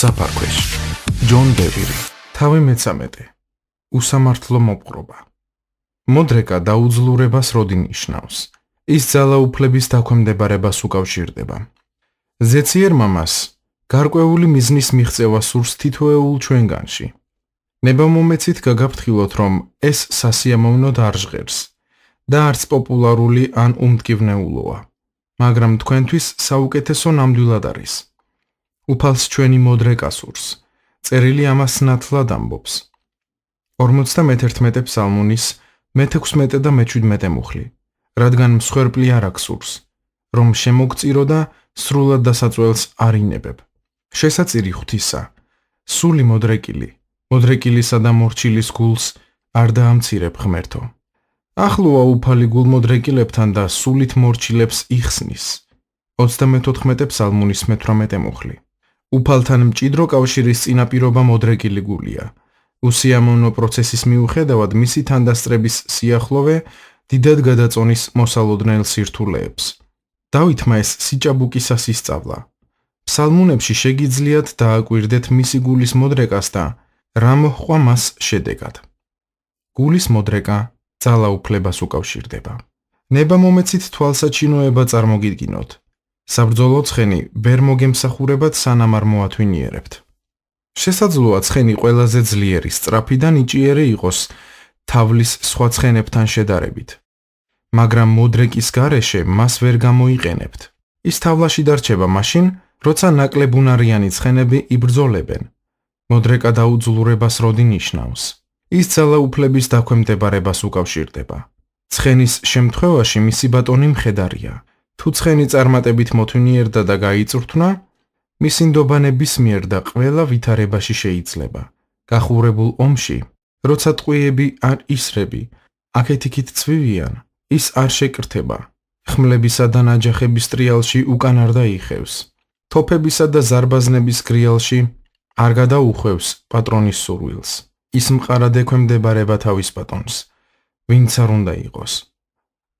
საფარქვეშ ჯონ დევირი თავი მე-13 უსამართლო მოპყრობა მოდრეკა დაუძლურებას როდი ნიშნავს ის ძალაუფლების დაქვემდებარებას უკავშირდება ზეციერ მამას გარკვეული მიზნის მიღწევა სურს თითოეულ ჩვენგანში ნებამომეცით გაგაფრთხილოთ რომ ეს სასიამოვნოდ არ ჟღერს და არც პოპულარული ან უმტკივნეულოა მაგრამ თქვენთვის საუკეთესო ნამდვილად არის უფალს ჩვენი მოდრეკა სურს წერილი ამას ნათლად ამბობს 51 ფსალმუნის მე-16 და მე-17 მუხლი რადგან მსხვერპლი არ აქვს სურს რომ შემოგწირო და სრულად დასაწველს არ ინებებ შესაწირი ღვთისა სული მოდრეკილისა და მორჩილის გულს არ დაამცირებ ღმერთო ახლოა უფალი გულმოდრეკილებთან და სულით მორჩილებს იხსნის 34 ფსალმუნის მე-18 მუხლი უფალთან მჭიდრო კავშირის წინაპირობა მოდრეკილი გულია უსიამოვნო პროცესის მიუხედავად მისი თანდასწრების სიახლოვე დიდად გადაწონის მოსალოდნელ სირთულეებს დავითმა ეს სიჭაბუკისას ისწავლა ფსალმუნებში შეგიძლიათ დააკვირდეთ მისი გულის მოდრეკას და რა მოჰყვა მას შედეგად გულის მოდრეკა ძალაუფლებას უკავშირდება ნებამომეცით თვალსაჩინოება წარმოგიდგინოთ საბრძოლო ცხენი ვერ მოგემსახურებათ სანამ არ მოათვინიერებთ შესაძლოა ცხენი ყველაზე ძლიერი სწრაფი და ნიჭიერი იყოს თავლის სხვა ცხენებთან შედარებით მაგრამ მოდრეკის გარეშე მას ვერ გამოიყენებთ ის თავლაში დარჩება მაშინ როცა ნაკლებუნარიანი ცხენები იბრძოლებენ მოდრეკა დაუძლურებას როდი ნიშნავს ის ძალაუფლების დაქვემდებარებას უკავშირდება ცხენის შემთხვევაში მისი ბატონი მხედარია თუ ცხენი წარმატებით მოთვინიერდა და გაიწვრთნა მისი ნდობანების მიერ და ყველა ვითარებაში შეიძლება გახურებულ ომში როცა ტყვიები არ ისრები აქეთ-იქით ცვივიან ის არ შეკრთება ხმლებისა და ნაჯახების ტრიალში უკან არ დაიხევს თოფებისა და ზარბაზნების გრიალში არ გადაუხვევს პატრონის სურვილს ის მყარად ექვემდებარება თავის ბატონს ვინც არ უნდა იყოს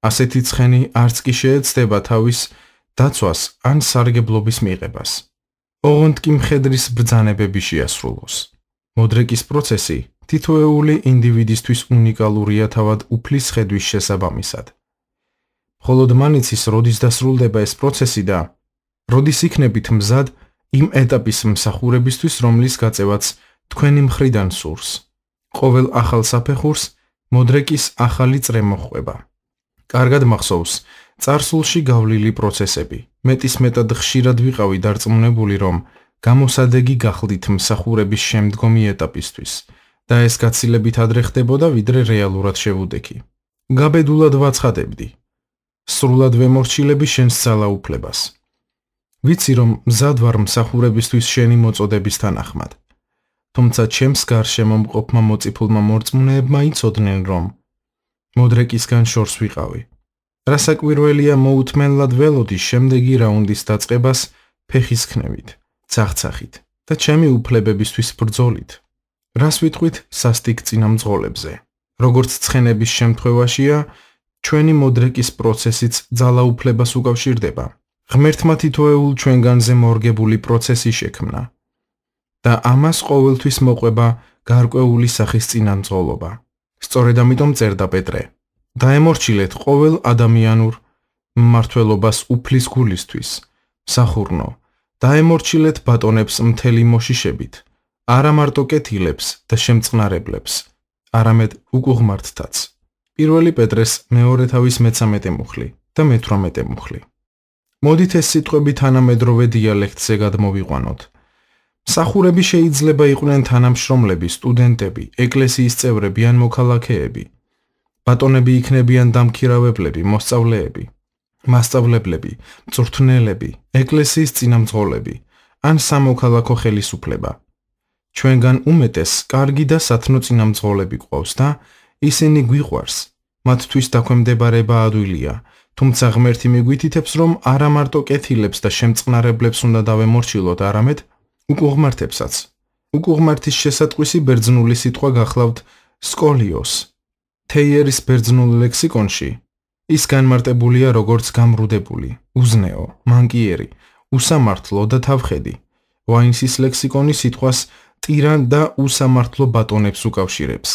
ასეთი ცხენი არც კი შეეცდება თავის დაცვას ან სარგებლობის მიღებას ოღონდ კი მხედრის ბრძანებები შეასრულოს მოდრეკის პროცესი თითოეული ინდივიდისთვის უნიკალურია თავად უფლის ხედვის შესაბამისად მხოლოდ მან იცის როდის დასრულდება ეს პროცესი და როდის იქნებით მზად იმ ეტაპის მსახურებისთვის რომლის გაწევაც თქვენი მხრიდან სურს ყოველ ახალ საფეხურს მოდრეკის ახალი წრე მოჰყვება კარგად მახსოვს წარსულში გავლილი პროცესები მეტისმეტად ხშირად ვიყავი დარწმუნებული რომ გამოსადეგი გახლდით მსახურების შემდგომი ეტაპისთვის და ეს გაცილებით ადრე ხდებოდა ვიდრე რეალურად შევუდექი გაბედულად ვაცხადებდი სრულად ვემორჩილები შენს ძალაუფლებას ვიცი რომ მზად ვარ მსახურებისთვის შენი მოწოდების თანახმად თუმცა ჩემს გარშემო მყოფმა მოწიფულმა მორწმუნეებმა იცოდნენ რომ მოდრეკისგან შორს ვიყავი რასაკვირველია მოუთმენლად ველოდი შემდეგი რაუნდის დაწყებას ფეხის ქნევით ცახცახით და ჩემი უფლებებისთვის ბრძოლით რას ვიტყვით სასტიკ წინამძღოლებზე როგორც ცხენების შემთხვევაშია ჩვენი მოდრეკის პროცესიც ძალაუფლებას უკავშირდება ღმერთმა თითოეულ ჩვენგანზე მორგებული პროცესი შექმნა და ამას ყოველთვის მოყვება გარკვეული სახის წინამძღოლობა სწორედ ამიტომ წერდა პეტრე დაემორჩილეთ ყოველ ადამიანურ მმართველობას უფლის გულისთვის სახურნო დაემორჩილეთ ბატონებს მთელი მოშიშებით არა მარტო კეთილებს და შემწყნარებლებს არამედ უკუღმართთაც პირველი პეტრეს მეორე თავის მე-13 მუხლი და მე-18 მუხლი მოდით ეს სიტყვები თანამედროვე დიალექტზე გადმოვიყვანოთ მსახურები შეიძლება იყვნენ თანამშრომლები სტუდენტები ეკლესიის წევრები ან მოქალაქეები ბატონები იქნებიან დამქირავებლები მოსწავლეები მასწავლებლები მწვრთნელები ეკლესიის წინამძღოლები ან სამოქალაქო ხელისუფლება ჩვენგან უმეტეს კარგი და სათნო წინამძღოლები გვყავს და ისინი გვიყვარს მათთვის დაქვემდებარება ადვილია თუმცა ღმერთი მიგვითითებს რომ არა მარტო კეთილებს და შემწყნარებლებს უნდა დავემორჩილოთ არამედ უკუღმართებსაც უკუღმართის შესატყვისი ბერძნული სიტყვა გახლავთ სკოლიოს თეიერის ბერძნულ ლექსიკონში ის განმარტებულია როგორც გამრუდებული, უზნეო, მანკიერი, უსამართლო და თავხედი, ვაინსის ლექსიკონი სიტყვას ტირან და უსამართლო ბატონებს უკავშირებს.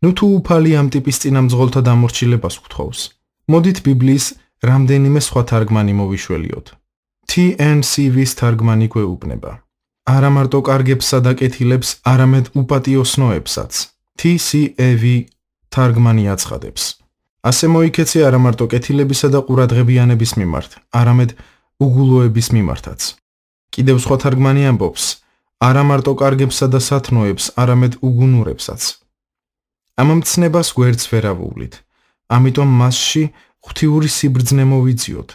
ნუ თუ უფალი ამ ტიპის წინამძღოლთა დამორჩილებას გთხოვს. მოდით ბიბლიის რამდენიმე სხვა თარგმანი მოვიშველიოთ. TNCV-ს თარგმანი გვეუბნება. არა მარტო კარგებსა და კეთილებს, არამედ უპატიოსნოებსაც. TCAV თარგმანი აცხადებს. ასე მოიქეცი არა მარტო კეთილებისა და ყურადღებიანების მიმართ, არამედ უგულოების მიმართაც. კიდევ სხვა თარგმანი ამბობს, არა მარტო კარგებსა და სათნოებს, არამედ უგუნურებსაც. ამ მცნებას გვერდს ვერ ავუვლით, ამიტომ მასში ღვთიური სიბრძნე მოვიძიოთ.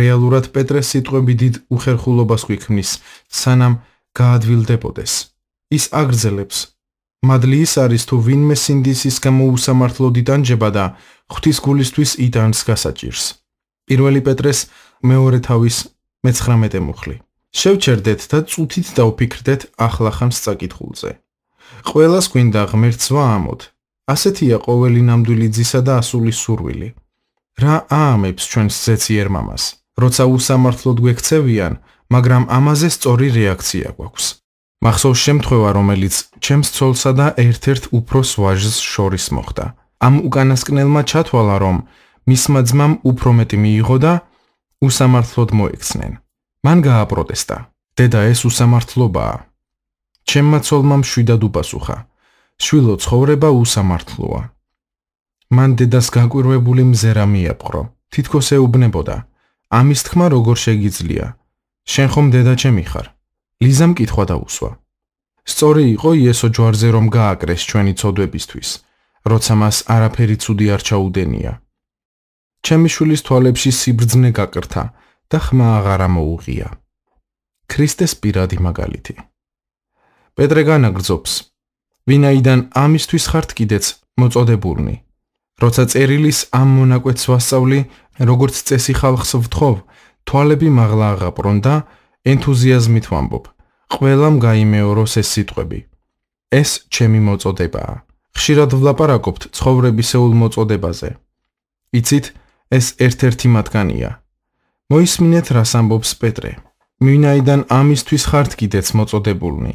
რეალურად პეტრეს სიტყვები დიდ უხერხულობას გვიქმნის, სანამ გაადვილდებოდეს. ის აგრძელებს, მადლი ის არის თუ ვინმე სინდისის გამო უსამართლოდ იტანჯება და ღვთის გულისთვის იტანს გასაჭირს. 1 პეტრეს მეორე თავის 19 მუხლი. შევჩერდეთ და წუთით დავფიქრდეთ ახლახანს წაკითხულზე. ყველას გვინდა ღმერთსვა ამოთ. ასეთია ყოველი ნამდვილი ძისა და ასული სურვილი. რა აამებს ჩვენს ზეციერ მამას, როცა უსამართლოდ გვექცევიან, მაგრამ ამაზე სწორი რეაქცია გვაქვს. მახსოვს შემთხვევა, რომელიც ჩემს ცოლსა და ერთ-ერთ უფროს ვაჟს შორის მოხდა. ამ უკანასკნელმა ჩათვალა, რომ მისმა ძმამ უფრო მეტი მიიღო და უსამართლოდ მოექცნენ. მან გააპროტესტა. დედა, ეს უსამართლობაა. ჩემმა ცოლმა მშვიდად უპასუხა. შვილო, ცხოვრება უსამართლოა. მან დედას გაკვირვებული მზერა მიაპყრო. თითქოს ეუბნებოდა. ამის თქმა როგორ შეგიძლია? შენ ხომ დედა ჩემი ხარ? ლიზამ კითხვა დაუსვა. სწორი იყო იესო ჯვარზე რომ გააკრეს ჩვენი ცოდვებისთვის, როცა მას არაფერი ცუდი არ ჩაუდენია. ჩემი შვილის თვალებში სიბრძნე გაკრთა და ხმა აღარ მოუღია. ქრისტეს პირადი მაგალითი. პეტრე განაგრძობს, ვინაიდან ამისთვის ხართ კიდეც მოწოდებულნი. როცა წერილის ამ მონაკვეთს ვასწავლი, როგორც წესი ხალხს ვთხოვ, თვალები მაღლა აღაპრონ და ენთუზიაზმით ვამბობ. ყველამ გაიმეოროს ეს სიტყვები. ეს ჩემი მოწოდებაა. ხშირად ვლაპარაკობთ ცხოვრებისეულ მოწოდებაზე. იცით, ეს ერთ-ერთი მათგანია. მოისმინეთ, რას ამბობს პეტრე. ვინაიდან ამისთვის ხართ კიდეც მოწოდებულნი.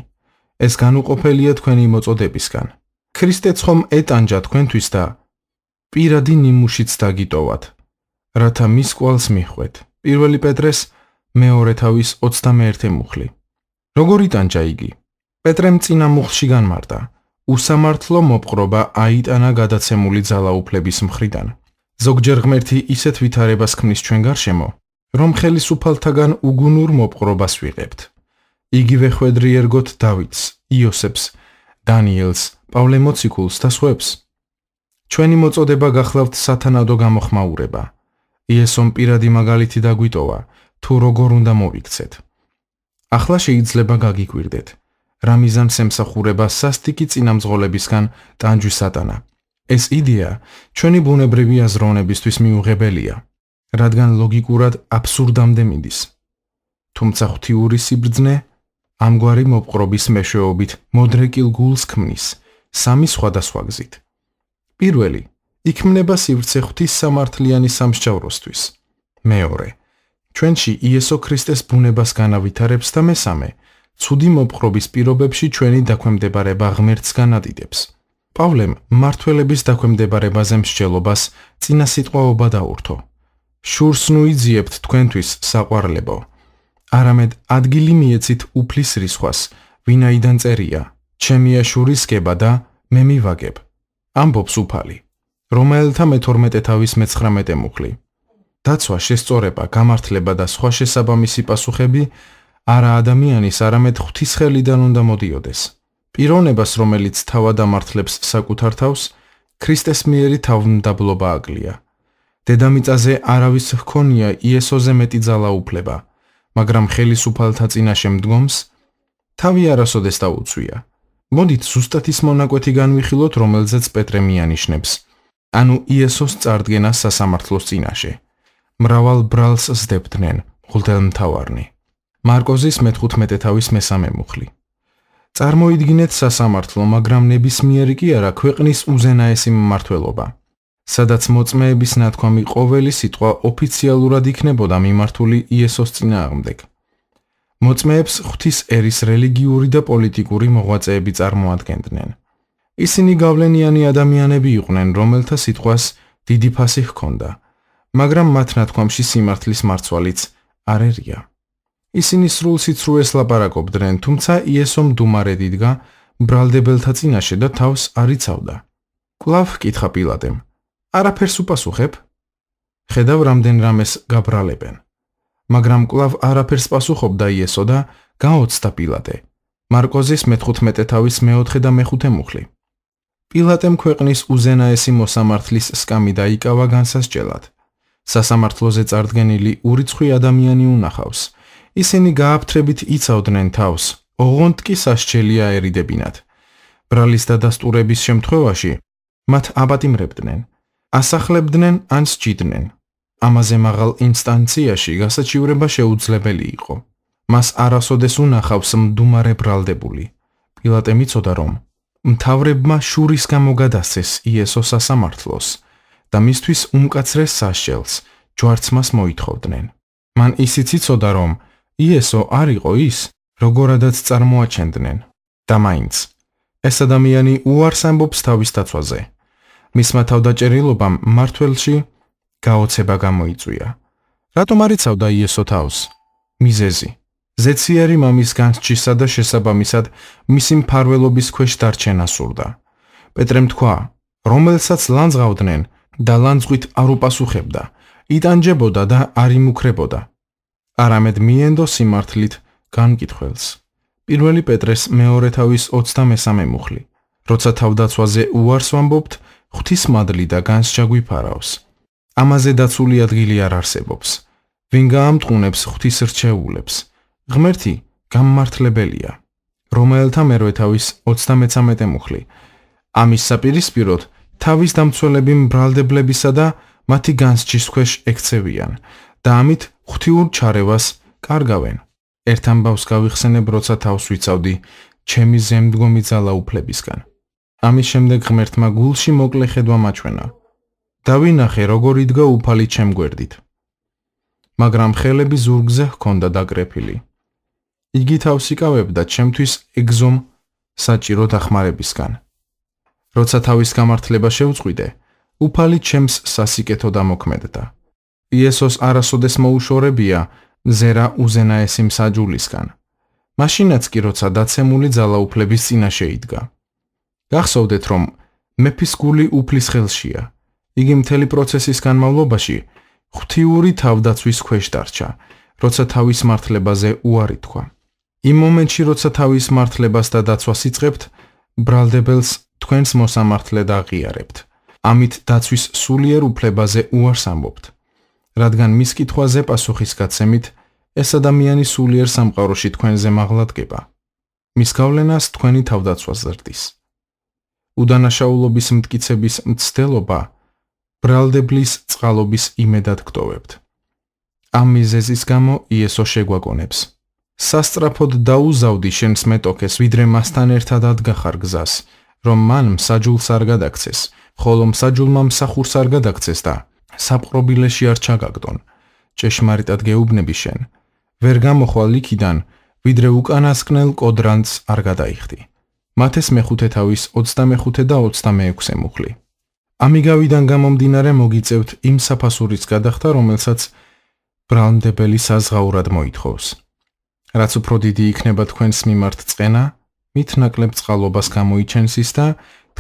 ეს განუყოფელია თქვენი მოწოდებისგან. ქრისტეც ხომ ეტანჯა თქვენთვის და პირადი ნიმუშიც დაგიტოვათ, რათა მის კვალს მიხვეთ. 1 პეტრეს მეორე თავის 21 მუხლი. როგორ იტანჯა იგი? პეტრემ წინა მუხლში განმარტა. უსამართლო მოპყრობა აიტანა გადაცემული ძალაუფლების მხრიდან. ზოგჯერ ღმერთი ისეთ ვითარებას ქმნის ჩვენ გარშემო, რომ ხელისუფალთაგან უგუნურ მოპყრობას ვიღებთ. იგივე ხვედრი ერგოთ დავითს, იოსებს, დანიელს, პავლე მოციქულს და სხვებს. ჩვენი მოწოდება გახლავთ სათანადო გამოხმაურება. იესომ პირადი მაგალითი დაგვიტოვა, თუ როგორ უნდა მოვიქცეთ. ახლა შეიძლება გაგიკვირდეთ, რა მიზანს ემსახურება სასტიკი წინამძღოლებისგან ტანჯვის სატანა. ეს იდეა ჩვენი ბუნებრივი აზროვნებისთვის მიუღებელია, რადგან ლოგიკურად აბსურდამდე მიდის. თუმცა ღვთიური სიბრძნე ამგვარი მოპყრობის მეშვეობით მოდრეკილ გულს ქმნის სამი სხვადასხვა გზით. პირველი, იქმნება სივრცე ღვთის სამართლიანი სამსჯავროსთვის. მეორე, ჩვენში იესო ქრისტეს ბუნებას განავითარებს და მესამე, ცუდი მოპყრობის პირობებში ჩვენი დაქვემდებარება ღმერთს განადიდებს. პავლემ მმართველების დაქვემდებარებაზე მსჯელობას წინა სიტყვაობა დაურთო. შურს ნუ იძიებთ თქვენთვის, საყვარლებო, არამედ ადგილი მიეცით უფლის რისხვას, ვინაიდან წერია, ჩემია შურისკება და მე მივაგებ. ამბობს უფალი. რომაელთა მე-12 თავის 19 მუხლი. დაცვა, შესწორება, გამართლება და სხვა შესაბამისი პასუხები არა ადამიანის, არამედ ღვთის ხელიდან უნდა მოდიოდეს. პიროვნებას, რომელიც თავად ამართლებს საკუთარ თავს, ქრისტეს მიერი თავმდაბლობა აკლია. დედამიწაზე არავის ჰქონია იესოზე მეტი ძალაუფლება, მაგრამ ხელისუფალთა წინაშე მდგომს თავი არასოდეს დაუცვია. მოდით ზუსტად ის მონაკვეთი განვიხილოთ, რომელზეც პეტრე მიანიშნებს, ანუ იესოს წარდგენას სასამართლოს წინაშე. მრავალ ბრალს სდებდნენ, მღვდელმთავარნი. მარკოზის მე-15 თავის 3 მუხლი. წარმოიდგინეთ სასამართლო, მაგრამ ნებისმიერი კი არა ქვეყნის უზენაესი მმართველობა, სადაც მოწმეების ნათქვამი ყოველი სიტყვა ოფიციალურად იქნებოდა მიმართული იესოს წინააღმდეგ. მოწმეებს ღვთის ერის რელიგიური და პოლიტიკური მოღვაწეები წარმოადგენდნენ. ისინი გავლენიანი ადამიანები იყვნენ, რომელთა სიტყვას დიდი ფასი ჰქონდა, მაგრამ მათ ნათქვამში სიმართლის მარცვალიც არ ერია. ისინი სრულ სიცრუეს ლაპარაკობდნენ, თუმცა იესო მდუმარედ იდგა ბრალდებელთა წინაშე და თავს არ იცავდა. კვლავ ჰკითხა პილატემ: არაფერს უპასუხებ? ხედავ, რამდენ რამეს გაბრალებენ. მაგრამ კვლავ არაფერს პასუხობდა იესო და გაოცდა პილატე. მარკოზის მე-15 თავის მე-4 და მე-5 მუხლი. პილატემ ქვეყნის უზენაესი მოსამართლის სკამი დაიკავა განსასჯელად. სასამართლოზე წარდგენილი ურიცხვი ადამიანი უნახავს. ისინი გააფთრებით იცავდნენ თავს, ოღონდ კი სასჯელია ერიდებინათ. ბრალის დადასტურების შემთხვევაში მათ აპატიმრებდნენ, ასახლებდნენ ან სჯიდნენ. ამაზე მაღალ ინსტანციაში გასაჩივრება შეუძლებელი იყო. მას არასოდეს უნახავს მდუმარე ბრალდებული. პილატემ იცოდა, რომ მთავრებმა შურის გამო გადასცეს იესო სასამართლოს და მისთვის უმკაცრეს სასჯელს, ჯვარცმას მოითხოვდნენ. მან ისიც იცოდა, რომ იესო არ იყო ის, როგორადაც წარმოაჩენდნენ. და მაინც ეს ადამიანი უარს ამბობს თავის დაცვაზე. მისმა თავდაჭერილობამ მმართველში გაოცება გამოიწვია. რატომ არ იცავდა იესო თავს? მიზეზი: ზეციერი მამის განსჯისა და შესაბამისად მისი მფარველობის ქვეშ დარჩენა სურდა. პეტრემ თქვა, რომელსაც ლანძღავდნენ და ლანძღვით არ უპასუხებდა, იტანჯებოდა და არ იმუქრებოდა. არამედ მიენდო სიმართლით განკითხველს. პირველი პეტრეს მეორე თავის 23 მუხლი. როცა თავდაცვაზე უარს ვამბობთ, ღვთის მადლი და განსჯა გვიფარავს. ამაზე დაცული ადგილი არ არსებობს. ვინ გაამტყუნებს ღვთის რჩეულებს? ღმერთი გამმართლებელია. რომაელთა მერვე თავის 33 მუხლი. ამის საპირისპიროდ თავის დამცველები მბრალდებლებისა და მათი განსჯის ქვეშ ექცევიან და ამით ღვთიურ ჩარევას კარგავენ. ერთ ამბავს გავიხსენებ, როცა თავს ვიცავდი ჩემი ზემდგომი ძალაუფლებისგან. ამის შემდეგ ღმერთმა გულში მოკლე ხედვა მაჩვენა. დავინახე, როგორ იდგა უფალი ჩემ გვერდით. მაგრამ ხელები ზურგზე ჰქონდა დაკრეფილი. იგი თავს იკავებდა ჩემთვის ეგზომ საჭირო დახმარებისგან. როცა თავის გამართლება შევწყვიდე, უფალი ჩემს სასიკეთო დამოქმედდა. იესოს არასოდეს მოუშორებია ზერა უზენაესი მსაჯულისგან. მაშინაც კი როცა დაცემული ძალაუფლების წინაშე იდგა. გახსოვდეთ, რომ მეფის გული უფლის ხელშია. იგი მთელი პროცესის განმავლობაში ღვთიური თავდაცვის ქვეშ დარჩა, როცა თავის მართლებაზე უარი თქვა. იმ მომენტში, როცა თავის მართლებას და დაცვას იწყებთ, ბრალდებელს თქვენს მოსამართლედ აღიარებთ. ამით დაცვის სულიერ უფლებაზე უარს ამბობთ. რადგან მის კითხვაზე პასუხის გაცემით, ეს ადამიანი სულიერ სამყაროში თქვენზე მაღლა დგება. მის გავლენას თქვენი თავდაცვა ზრდის. უდანაშაულობის მტკიცების მცდელობა ბრალდებლის წყალობის იმედად გტოვებთ. ამ მიზეზის გამო იესო შეგვაგონებს. სასწრაფოდ დაუზავდი შენს მეტოქეს, ვიდრე მასთან ერთად ადგახარ გზას, რომ მან მსაჯულს არ გადაქცეს, ხოლო მსაჯულმა მსახურს არ გადაქცეს და საპყრობილეში არ ჩაგაგდონ. ჭეშმარიტად გეუბნები შენ, ვერ გამოხვალ იქიდან, ვიდრე უკანასკნელ კოდრანტს არ გადაიხდი. მათეს მე-5 თავის 25 და 26 მუხლი. ამიგავიდან გამომდინარე მოგიწევთ იმ საფასურიც გადახდა, რომელსაც ბრალმდებელი საზღაურად მოითხოვს. რაც უფრო დიდი იქნება თქვენს მიმართ წყენა, მით ნაკლებ წყალობას გამოიჩენს ის და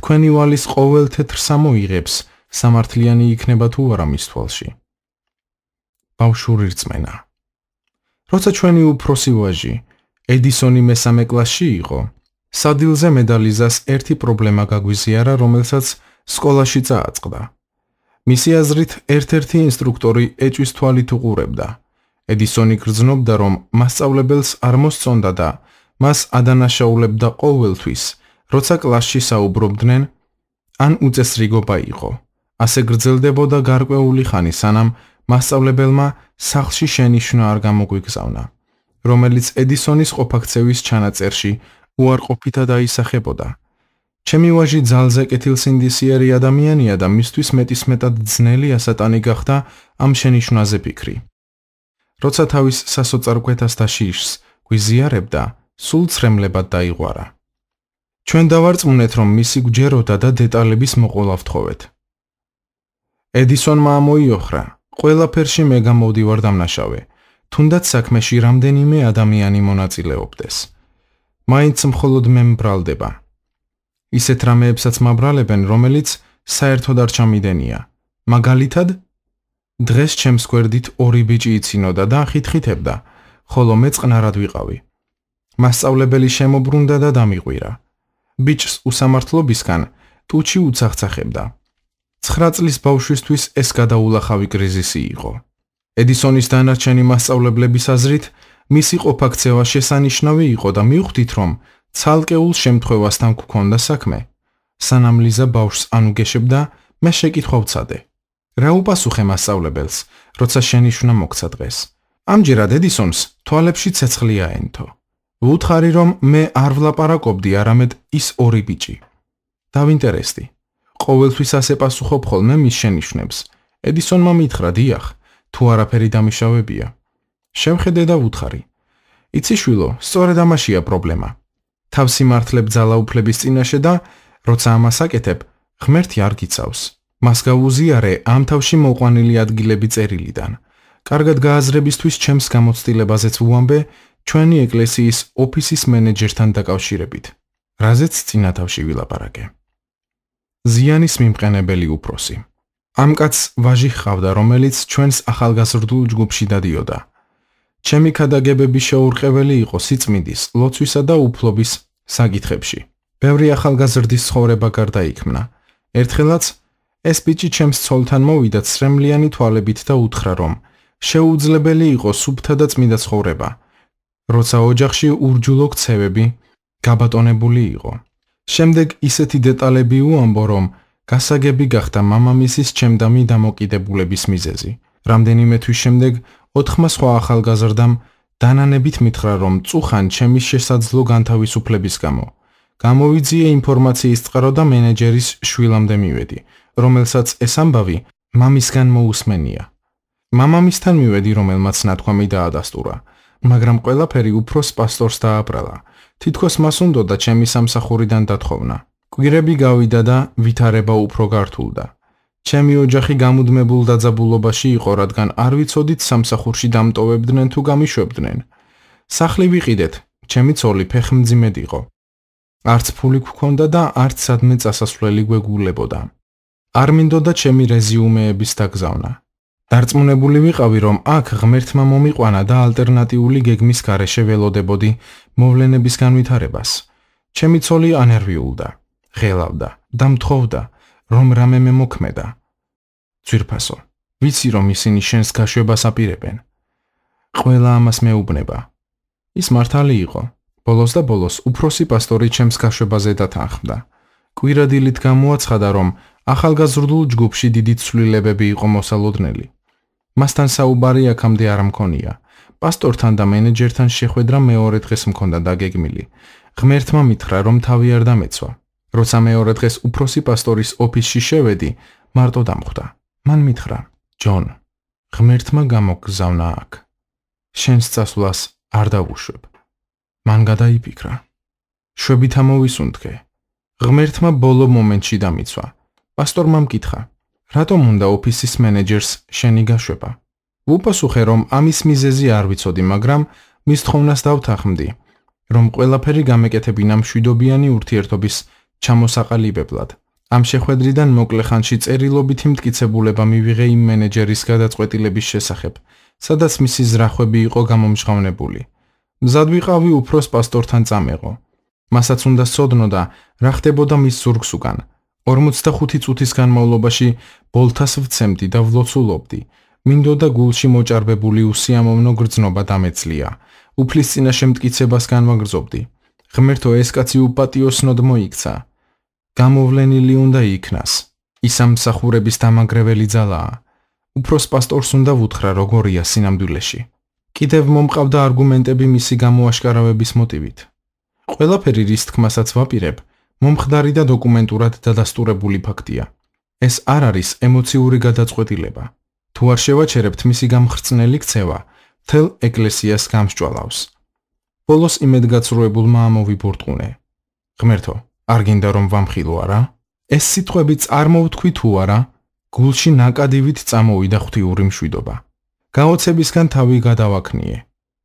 თქვენი ვალის ყოველ თეთრსა მოიღებს, სამართლიანი იქნება თუ არა მის თვალში. ბავშვური რწმენა. როცა ჩვენი უფროსი ვაჟი, ედისონი მესამე კლასში იყო, სადილზე მედალიზას ერთი პრობლემა გაგვიზიარა, რომელსაც სკოლაში წააწყდა. მისი აზრით, ერთ-ერთი ინსტრუქტორი ეჭვის თვალით უყურებდა. ედისონი გრძნობდა, რომ მასწავლებელს არ მოსწონდა და მას ადანაშაულებდა ყოველთვის, როცა კლასში საუბრობდნენ, ან უწესრიგობა იყო. ასე გრძელდებოდა გარკვეული ხანი, სანამ მასწავლებელმა სახლში შენიშვნა არ გამოგვიგზავნა, რომელიც ედისონის ყოფაქცევის ჩანაწერში უარყოფითად აისახებოდა. ჩემი ვაჟი ძალზე კეთილსინდისიერი ადამიანია და მისთვის მეტისმეტად ძნელი ასატანი გახდა ამ შენიშვნაზე ფიქრი. როცა თავის სასოწარკვეთას და შიშს გვიზიარებდა, სულ ცრემლებად დაიღვარა. ჩვენ დავარწმუნეთ, რომ მისი გვჯეროდა და დეტალების მოყოლა ვთხოვეთ. ედისონმა ამოიოხრა, ყველაფერში მე გამოვდივარ დამნაშავე, თუნდაც საქმეში რამდენიმე ადამიანი მონაწილეობდეს. მაინც მხოლოდ მე მბრალდება. ისეთ რამეებსაც მაბრალებენ, რომელიც საერთოდ არ ჩამიდენია. მაგალითად, დღეს ჩემს გვერდით ორი ბიჭი იცინოდა და ხითხითებდა, ხოლო მე წყნარად ვიყავი. მასწავლებელი შემობრუნდა და დამიყვირა. ბიჭს უსამართლობისგან ტუჩი უცახცახებდა. 9 წლის ბავშვისთვის ეს გადაულახავი კრიზისი იყო. ედისონის დანარჩენი მასწავლებლების აზრით, მისი ყოფაქცევა შესანიშნავი იყო და მივხვდით, რომ ცალკეულ შემთხვევასთან გვქონდა საქმე. სანამ ლიზა ბავშვს ანუგეშებდა, მე შეკითხვა ვცადე. რა უპასუხე მასწავლებელს, როცა შენიშვნა მოგცა დღეს? ამჯერად ედისონს თვალებში ცეცხლი აენთო. ვუთხარი, რომ მე არ ვლაპარაკობდი, არამედ ის ორი ბიჭი. დავინტერესდი. ყოველთვის ასე პასუხობ ხოლმე მის შენიშვნებს. ედისონმა მითხრა, დიახ, თუ არაფერი დამიშავებია. შევხედე და ვუთხარი. იცი შვილო, სწორედ ამაშია პრობლემა. თავსი მართლებ ძალაუფლების წინაშე და როცა ამას აკეთებ, ღმერთი არ გიცავს. მას გავუზიარე ამ თავში მოყვანილი ადგილები წერილიდან. კარგად გააზრებისთვის ჩემს გამოცდილებაზეც ვუამბე ჩვენი ეკლესიის ოფისის მენეჯერთან დაკავშირებით, რაზეც წინა თავში ვილაპარაკე. ზიანის მიმყენებელი უფროსი. ამ კაცს ვაჟი ჰყავდა, რომელიც ჩვენს ახალგაზრდულ ჯგუფში დადიოდა. ჩემი ქადაგებები შეურყეველი იყო სიწმინდის, ლოცვისა და უფლობის საკითხებში. ბევრი ახალგაზრდის ცხოვრება გარდაიქმნა. ერთხელაც ეს ბიჭი ჩემს ცოლთან მოვიდა ცრემლიანი თვალებით და უთხრა, რომ შეუძლებელი იყო სუფთა და წმინდა ცხოვრება, როცა ოჯახში ურჯულო ქცევები გაბატონებული იყო. შემდეგ ისეთი დეტალები უამბო, რომ გასაგები გახდა მამამისის ჩემდამი დამოკიდებულების მიზეზი. რამდენიმე თვის შემდეგ 4 სხვა ახალგაზრდამ დანანებით მითხრა, რომ წუხან ჩემის შესაძლო განთავისუფლების გამო. გამოვიძიე ინფორმაციის წყარო და მენეჯერის შვილამდე მივედი, რომელსაც ეს ამბავი მამისგან მოусმენია. მამამისთან მივედი, რომელმაც ნათქვამი დაადასტურა, მაგრამ ყველაფერი უფროს პასტორს დააბრალა. თითქოს მას უნდოდა ჩემი სამსახურიდან დათხოვნა. კვირები გავიდა და ვითარება უფრო გართულდა. ჩემი ოჯახი გამუდმებულ დაძაბულობაში იყო, რადგან არ ვიცოდით სამსახურში დამტოვებდნენ თუ გამიშვებდნენ. სახლი ვიყიდეთ, ჩემი ცოლი ფეხმძიმედ იყო. არც ფული გვქონდა და არც სადმე წასასვლელი გვეგულებოდა. არ მინდოდა ჩემი რეზიუმეების დაგზავნა. დარწმუნებული ვიყავი, რომ აქ ღმერთმა მომიყვანა და ალტერნატიული გეგმის გარეშე ველოდებოდი მოვლენების განვითარებას. ჩემი ცოლი ანერვიულდა, ღელავდა და მთხოვდა, რომ რამე მემოქმედა. ძვირფასო, ვიცი, რომ ისინი შენს გაშვებას აპირებენ. ყველა ამას მეუბნება. ის მართალი იყო. ბოლოს და ბოლოს უფროსი პასტორი ჩემს გაშვებაზე დათანხმდა. კვირადილით გამოაცხადა, რომ ახალგაზრდულ ჯგუფში დიდი ცვლილებები იყო მოსალოდნელი. მასთან საუბარი აქამდე არ მქონია. პასტორთან და მენეჯერთან შეხვედრა მეორე დღეს მქონდა დაგეგმილი. ღმერთმა მითხრა, რომ თავი არ დამეცვა. როცა მეორე დღეს უფროსი პასტორის ოფისში შევედი, მარტო დამხვდა. მან მითხრა, ჯონ, ღმერთმა გამოგზავნა აქ. შენს წასვლას არ დავუშვებ. მან გადაიფიქრა. შვებით ამოვისუნთქე. ღმერთმა ბოლო მომენტში დამიცვა. პასტორმა მკითხა, რატომ უნდა ოფისის მენეჯერს შენი გაშვება? ვუპასუხე, რომ ამის მიზეზი არ ვიცოდი, მაგრამ მის თხოვნას დავთანხმდი, რომ ყველაფერი გამეკეთებინა მშვიდობიანი ურთიერთობის ჩამოსაყალიბებლად. ამ შეხვედრიდან მოკლე ხანში წერილობითი მტკიცებულება მივიღე იმ მენეჯერის გადაწყვეტილების შესახებ, სადაც მისი ზრახვები იყო გამომჟღავნებული. მზად ვიყავი უფროს პასტორთან წამეღო. მასაც უნდა სცოდნოდა, რა ხდებოდა მის ზურგს უკან. 45 წუთის განმავლობაში ბოლთას ვცემდი და ვლოცულობდი. მინდოდა გულში მოჭარბებული უსიამოვნო გრძნობა დამეძლია. უფლის წინაშე მტკიცებას განვაგრძობდი. ღმერთო, ეს კაცი უპატიოსნოდ მოიქცა. გამოვლენილი უნდა იქნას. ის ამსახურების დამაგრეველი ძალაა. უფროს პასტორს უნდა ვუთხრა, როგორია სინამდვილეში. კიდევ მომყავდა არგუმენტები მისი გამოაშკარავების მოტივით. ყველაფერი რის თქმასაც ვაპირებ, მომხდარი და დოკუმენტურად დადასტურებული ფაქტია. ეს არ არის ემოციური გადაწყვეტილება. თუ არ შევაჩერებთ მისი გამხრწნელი ქცევა, მთელ ეკლესიას გამსჭვალავს. ბოლოს იმედგაცრუებულმა ამოვიბურტყუნე. ღმერთო, არ გინდა რომ ვამხილო არა? ეს სიტყვები წარმოვთქვი თუ არა? გულში ნაკადივით წამოვიდა ღვთიური მშვიდობა. გაოცებისგან თავი გადავაქნიე.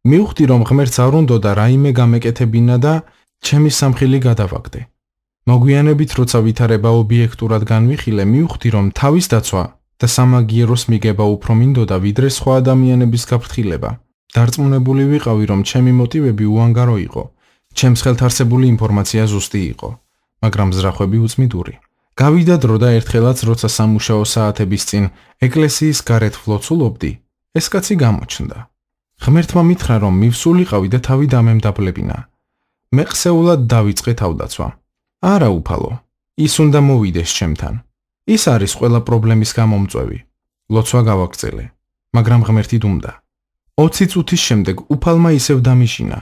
მივხვდი რომ ღმერთს არ უნდოდა რაიმე გამეკეთებინა და ჩემი სამხილი გადავაგდე. მოგვიანებით როცა ვითარება ობიექტურად განვიხილე, მივხვდი რომ თავის დაცვა და სამაგიეროს მიგება უფრო მინდოდა ვიდრე სხვა ადამიანების გაფრთხილება. დარწმუნებული ვიყავი რომ ჩემი მოტივები უანგარო იყო. ჩემს ხელთ არსებული ინფორმაცია ზუსტი იყო, მაგრამ ზრახვები უწმიდური. გავიდა დრო და ერთხელაც როცა სამუშაო საათების წინ ეკლესიის გარეთ ვლოცულობდი, ეს კაცი გამოჩნდა. ღმერთმა მითხრა რომ მივსულიყავი და თავი დამემდაბლებინა. მე ყსეულად დავიწყე თავდაცვა. არა უფალო, ის უნდა მოვიდეს ჩემთან. ის არის ყველა პრობლემის გამომწვევი. ლოცვა გავაგრძელე, მაგრამ ღმერთი დუმდა. 20 წუთის შემდეგ უფალმა ისევ დამიშინა,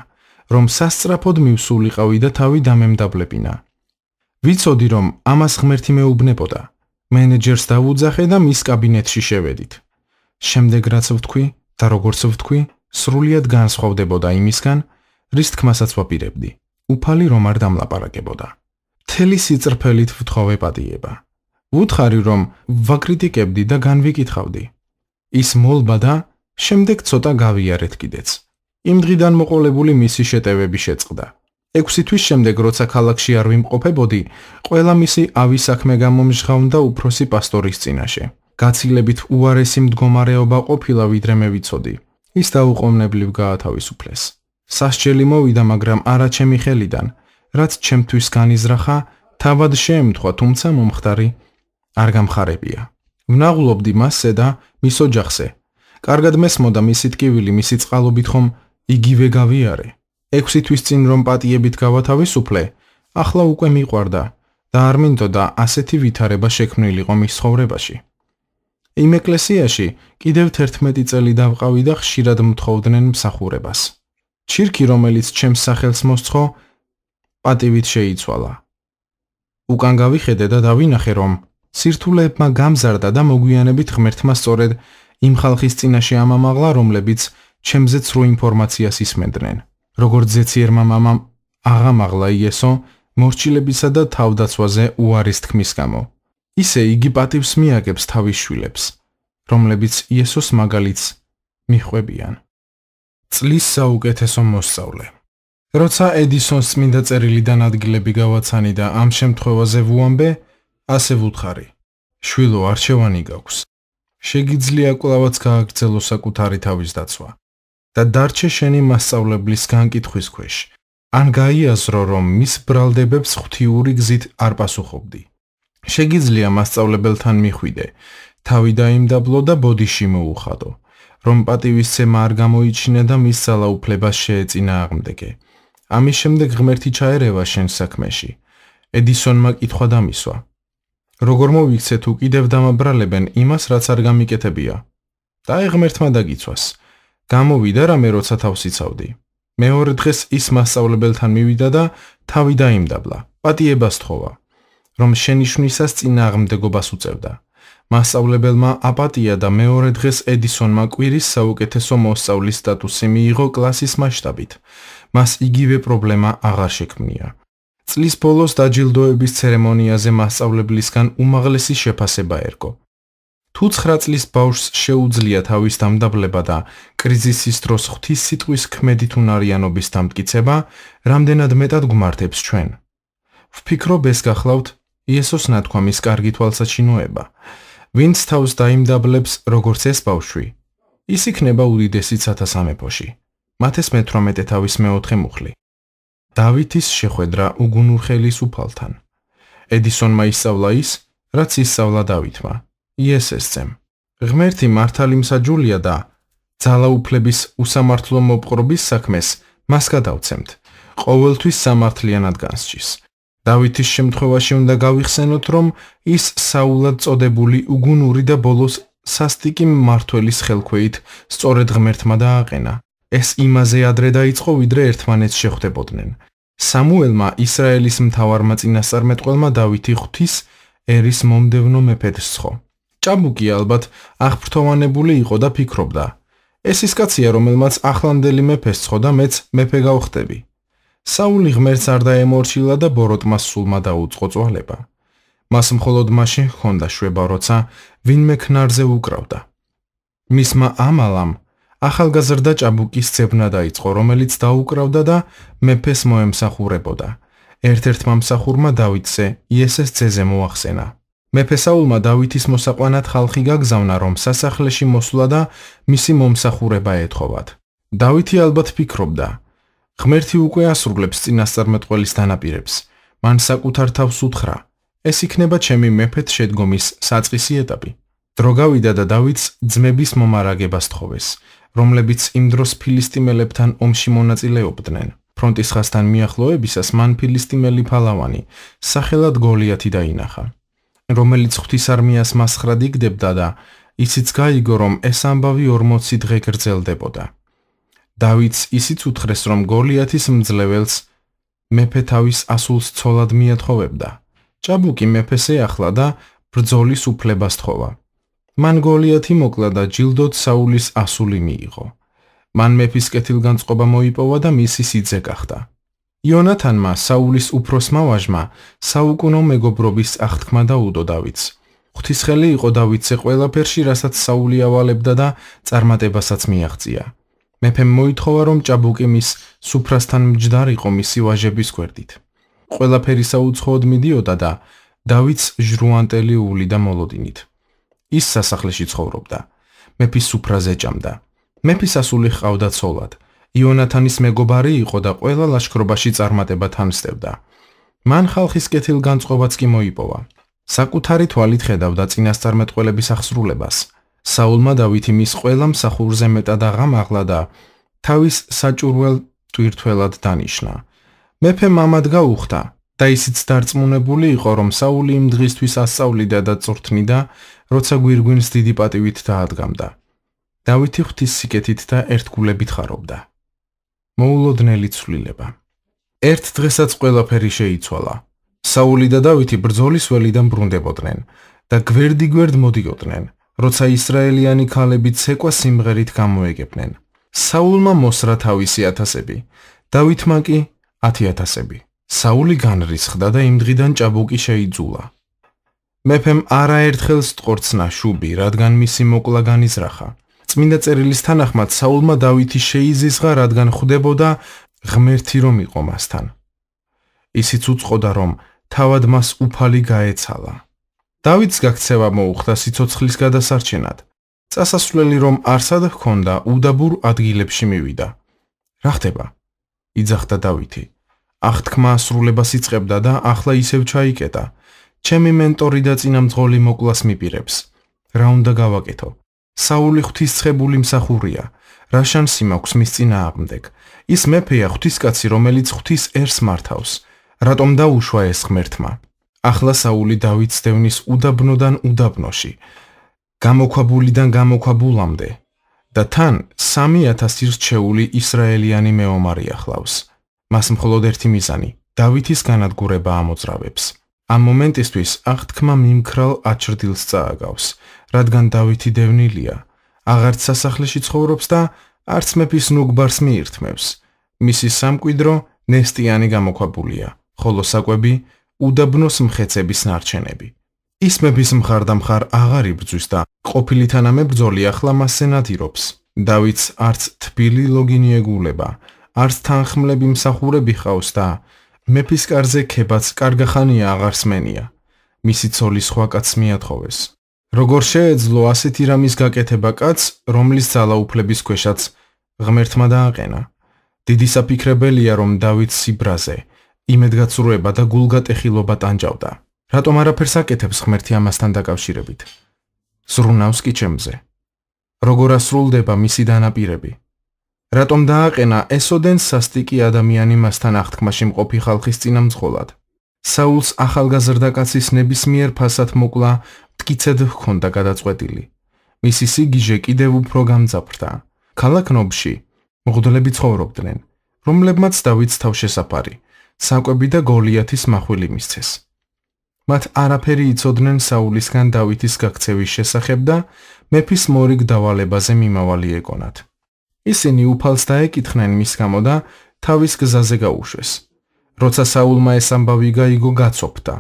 რომ სასწრაფოდ მივსულიყავი და თავი დამემდაბლებინა. ვიცოდი რომ ამას ღმერთი მეუბნებოდა. მენეჯერს დავუძახე და მის კაბინეტში შევედით. შემდეგ რაც ვთქვი და როგორც ვთქვი, სრულიად განსხვავდებოდა იმისგან, რის თქმასაც ვაპირებდი. უფალი რომ არ დამლაპარაკებოდა. მთელი სიწრფელით ვთხოვე პატიება. ვუთხარი რომ ვაკრიტიკებდი და განვიკითხავდი. ის მოლბა და შემდეგ ცოტა გავიარეთ კიდეც. იმ დღიდან მოყოლებული მისი შეტევები შეწყდა. 6 თვის შემდეგ როცა ქალაქში არ ვიმყოფებოდი, ყველა მისი ავი საქმე გამომჟღავნდა უფროსი პასტორის წინაშე. გაცილებით უარესი მდგომარეობა ყოფილა ვიდრე მე ვიცოდი. ის დაუყოვნებლივ გაათავისუფლეს. სასჯელი მოვიდა, მაგრამ არა ჩემი ხელიდან, რაც ჩემთვის განიზრახა, თავად შეემთხვა, თუმცა მომხდარი არ გამხარებია. ვნაღლობდი მასზე და მის ოჯახზე. კარგად მესმოდა მისი ტკივილი, მისი წყალობით ხომ იგივე გავიარე. 6 თვის წინ რომ პატიებით გავათავისუფლე, ახლა უკვე მიყვარდა და არ მინდოდა ასეთი ვითარება შექმნილიყო მის ცხოვრებაში. იმ ეკლესიაში კიდევ 11 წელი დავყავი და ხშირად მთხოვდნენ მსახურებას. ჩირქი, რომელიც ჩემს სახელს მოსცხო, პატივით შეიცვალა. უკან გავიხედე და დავინახე, რომ სირთულეებმა გამზარდა და მოგვიანებით ღმერთმა სწორედ იმ ხალხის წინაშე ამამაღლა, რომლებიც ჩემზე ცრუ ინფორმაციას ისმენდნენ. როგორც ზეციერმა მამამ აღამაღლა იესო მორჩილებისა და თავდაცვაზე უარის თქმის გამო. ისე იგი პატივს მიაგებს თავის შვილებს, რომლებიც იესოს მაგალითს მიჰყვებიან. წლის საუკეთესო მოსწავლე. როცა ედისონს წმინდა წერილიდან ადგილები გავაცანი და ამ შემთხვევაზე ვუამბე, ასე ვუთხარი. შვილო, არჩევანი გაქვს. შეგიძლია კვლავაც გააგრძელო საკუთარი თავის დაცვა და დარჩე შენი მასწავლებლის განკითხვის ქვეშ, ან გაიაზრო, რომ მის ბრალდებებს ღვთიური გზით არ პასუხობდი. შეგიძლია მასწავლებელთან მიხვიდე, თავი დაიმდაბლო და ბოდიში მოუხადო, რომ პატივისცემა არ გამოიჩინე და მის ძალაუფლებას შეეწინააღმდეგე. ამის შემდეგ ღმერთი ჩაერევა შენს საქმეში. ედისონმა კითხვა დამისვა. როგორ მოვიქცე თუ კიდევ დამაბრალებენ იმას, რაც არ გამიკეთებია? და ღმერთმა დაგიცვას. გამოვიდა რამე როცა თავს იცავდი. მეორე დღეს ის მასწავლებელთან მივიდა და თავი დაიმდაბლა. პატიებას თხოვა, რომ შენიშვნისას წინააღმდეგობას უწევდა. მასწავლებელმა აპატია და მეორე დღეს ედისონმა კვირის საუკეთესო მოსწავლის სტატუსი მიიღო კლასის მასშტაბით. მას იგივე პრობლემა აღარ შექმნია. წლის ბოლოს დაჯილდოების ცერემონიაზე მასწავლებლისგან უმაღლესი შეფასება ერგო. თუ 9 წლის ბავშვს შეუძლია თავის დამდაბლება და კრიზისის დროს ღვთის სიტყვის ქმედით უნარიანობის დამტკიცება, რამდენად მეტად გვმართებს ჩვენ. ვფიქრობ, ეს გახლავთ იესოს ნათქვამის კარგი თვალსაჩინოება. ვინც თავს დაიმდაბლებს, როგორც ეს ბავშვი, ის იქნება უდიდესი ცათა სამეფოში. მათეს მე-18 თავის მე-4 მუხლი. დავითის შეხვედრა უგუნურხელის უფალთან. ედისონმა ისწავლა ის, რაც ისწავლა დავითმა. იესესწემ. ღმერთი მართალი მსაჯულია და ძალაუფლების უსამართლო მოპყრობის საქმეს მას გადავცემთ. ყოველთვის სამართლიანად განსჯის. დავითის შემთხვევაში უნდა გავიხსენოთ, რომ ის საულად წოდებული უგუნური და ბოლოს სასტიკი მმართველის ხელქვეით სწორედ ღმერთმა დააყენა. ეს იმაზე ადრე დაიწყო, ვიდრე ერთმანეთს შეხვდებოდნენ. სამუელმა ისრაელის მთავარმა წინასწარმეტყველმა დავითი ღვთის ერის მომდევნო მეფედ სცხო. ჭაბუკი ალბათ აღფრთოვანებული იყო და ფიქრობდა, ეს ის კაცია, რომელმაც ახლანდელი მეფეს ცხოდა, მეც მეფე გავხდები. საული ღმერთს არ დაემორჩილა და ბოროტმას სულმა დაუწყო წვალება. მას მხოლოდ მაშინ ჰქონდა შვება, როცა ვინმე ქნარზე უკრავდა. მისმა ამალამ ახალგაზრდა ჭაბუკის ძებნა დაიწყო, რომელიც დაუკრავდა და მეფეს მოემსახურებოდა. ერთ-ერთმა მსახურმა დავითზე იესეს ძეზე მოახსენა. მეფე საულმა დავითის მოსაყვანად ხალხი გაგზავნა, რომ სასახლეში მოსვლა და მისი მომსახურება ეთხოვათ. დავითი ალბათ ფიქრობდა, ღმერთი უკვე ასრულებს წინასწარმეტყველის დანაპირებს. მან საკუთარ თავს უთხრა, ეს იქნება ჩემი მეფედ შედგომის საწყისი ეტაპი. დრო გავიდა და დავითს ძმების მომარაგებას თხოვეს, რომლებიც იმ დროს ფილისტიმელებთან ომში მონაწილეობდნენ. ფრონტის ხაზთან მიახლოებისას მან ფილისტიმელი ფალავანი, სახელად გოლიათი დაინახა, რომელიც ღვთის არმიას მასხრად იგდებდა და ისიც გაიგო, რომ ეს ამბავი 40 დღე გრძელდებოდა. დავითს ისიც უთხრეს, რომ გოლიათის მძლეველს მეფე თავის ასულს ცოლად მიათხოვებდა. ჭაბუკი მეფეს ეახლა და ბრძოლის უფლებას თხოვა. მან გოლიათი მოკლა და ჯილდოდ საულის ასული მიიღო. მან მეფის კეთილგანწყობა მოიპოვა და მისი სიძე გახდა. იონათანმა, საულის უფროსმა ვაჟმა, საუკუნო მეგობრობის აღთქმა დაუდო დავითს. ღვთისხელი იყო დავითზე ყველაფერში, რასაც საული ავალებდა და წარმატებასაც მიაღწია. მეფემ მოითხოვა, რომ ჭაბუკი მის სუფრასთან მჯდარიყო მისი ვაჟების გვერდით. ყველაფერი საუცხოოდ მიდიოდა და დავითს ჟრუანტელი ული და მოლოდინით. ის სასახლეში ცხოვრობდა. მეფის სუფრაზე ჭამდა. მეფის ასული ჰყავდა ცოლად. იონათანის მეგობარი იყო და ყველა ლაშქრობაში წარმატება თანსდებდა. მან ხალხის კეთილგანწყობაც კი მოიპოვა. საკუთარი თვალით ხედავდა წინასწარმეტყველების აღსრულებას. საულმა დავითი მის ყველა მსახურზე მეტად აღამაღლა და თავის საჭურველ ტვირთველად დანიშნა. მეფემ ამად გაუხდა და ისიც დარწმუნებული იყო, რომ საული იმ დღისთვის ასწავლიდა და წვრთნიდა, როცა გვირგვინს დიდი პატივით დაადგამდა. დავითი ღვთის სიკეთით და ერთგულებით ხარობდა. მოულოდნელი ცვლილება. ერთ დღესაც ყველაფერი შეიცვალა. საული და დავითი ბრძოლის ველიდან ბრუნდებოდნენ და გვერდიგვერდ მოდიოდნენ, როცა ისრაელიანი ქალები ცეკვა სიმღერით გამოეგებნენ. საულმა მოსრა თავისი 1000-ები, დავითმა კი 10,000-ები. საული განრისხდა და იმ დღიდან ჭაბუკი შეიძულა. მეფემ არაერთხელ სტყორცნა შუბი, რადგან მისი მოკლა განიზრახა. წმინდა წერილის თანახმად საულმა დავითი შეიზიზღა, რადგან ხვდებოდა ღმერთი რომ იყო მასთან. ისიც უწყოდა, რომ თავად მას უფალი გაეცალა. დავითს გაქცევა მოუხდა სიცოცხლის გადასარჩენად. წასასვლელი რომ არსად ჰქონდა, უდაბურ ადგილებში მივიდა. რა ხდება? იძახდა დავითი. აღთქმა ასრულებას იწყებდა და ახლა ისევ ჩაიკეტა. ჩემი მენტორი და წინამძღოლი მოკლას მიპირებს. რა უნდა გავაკეთო? საული ღვთისმსხებული მსახურია. რა შანსი მაქვს მის წინააღმდეგ? ის მეფეა, ღვთისკაცი, რომელიც ღვთის ერს მართავს. რატომ დაუშვა ეს ღმერთმა? ახლა საული დავითს დევნის უდაბნოდან უდაბნოში, გამოქვაბულიდან გამოქვაბულამდე და თან 3,000 რჩეული ისრაელიანი მეომარი ახლავს. მას მხოლოდ ერთი მიზანი, დავითის განადგურება ამოძრავებს. ამ მომენტისთვის აღთქმა მიმქრალ აჩრდილს წააგავს, რადგან დავითი დევნილია, აღარც სასახლეში ცხოვრობს და არც მეფის ნუგბარს მიირთმევს. მისი სამკვიდრო ნესტიანი გამოქვაბულია, ხოლო საკვები უდაბნოს მხეცების ნარჩენები. ის მეფის მხარდამხარ აღარ იბრძვის და ყოფილი თანამებრძოლი ახლა მასზე ნადირობს. დავითს არც თბილი ლოგინი ეგულება, არც თანხმლები მსახურები ჰყავს და მეფის კარზე ქებაც კარგახანია აღარ სმენია. მისი ცოლი სხვა კაცს მიათხოვეს. როგორ შეეძლო ასეთი რამის გაკეთება კაცს, რომლის ძალაუფლების ქვეშაც ღმერთმა დააყენა? დიდი საფიქრებელია, რომ დავითს სიბრაზე, იმედგაცრუება და გულგატეხილობა ტანჯავდა. რატომ არაფერს აკეთებს ღმერთი ამასთან დაკავშირებით? ზრუნავს კი ჩემზე. როგორ ასრულდება მისი დანაპირები? რატომ დააყენა ესოდენ სასტიკი ადამიანი მასთან აღთქმაში მყოფი ხალხის წინამძღოლად? საულს ახალგაზრდა კაცის ნებისმიერ ფასად მოკლა მტკიცედ ჰქონდა გადაწყვეტილი. მისი სიგიჟე კიდევ უფრო გამძაფრდა. ქალაქ ნობაში მღვდლები ცხოვრობდნენ, რომლებმაც დავითს თავშესაფარი, საკვები და გოლიათის მახვილი მისცეს. მათ არაფერი იცოდნენ საულისგან დავითის გაქცევის შესახებ და მეფის მორიგ დავალებაზე მიმავალი ეგონათ. ისინი უფალს დაეკითხნენ მის გამო და თავის გზაზე გაუშვეს. როცა საულმა ეს ამბავი გაიგო, გაცოფდა.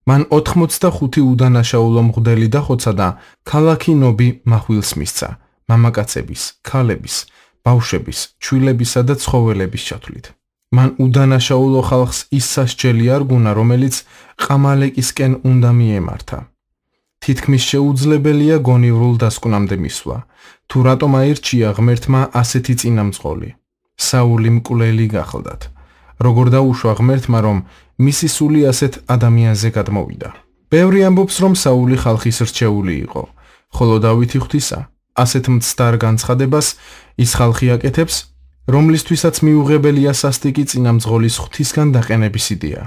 მან 85 უდანაშაულო მღვდელი დახოცა და ქალაქი ნობი מחვილს მისცა, მამაკაცების, ქალების, ბავშვების, ჩვილებისა და ცხოველების ჩათვლით. მან უდანაშაულო ხალხს ის სასჯელი არგუნა, რომელიც ყამალეკისკენ უნდა მიემართა. თითქმის შეუძლებელია გონივრულ დასკვნამდე მისვლა, თუ რატომ აირჩია ღმერთმა ასეთი წინამძღოლი. საული მკვლელი გახლდათ. როგორ დაუშვა ღმერთმა, რომ მისი სული ასეთ ადამიანზე გადმოვიდა. ბევრი ამბობს, რომ საული ხალხის რჩეული იყო, ხოლო დავითი ღვთისა ასეთ მცდარ განცხადებას ის ხალხი აკეთებს, რომლისთვისაც მიუღებელია სასტიკი წინამძღოლის ღვთისგან დაყენების იდეა.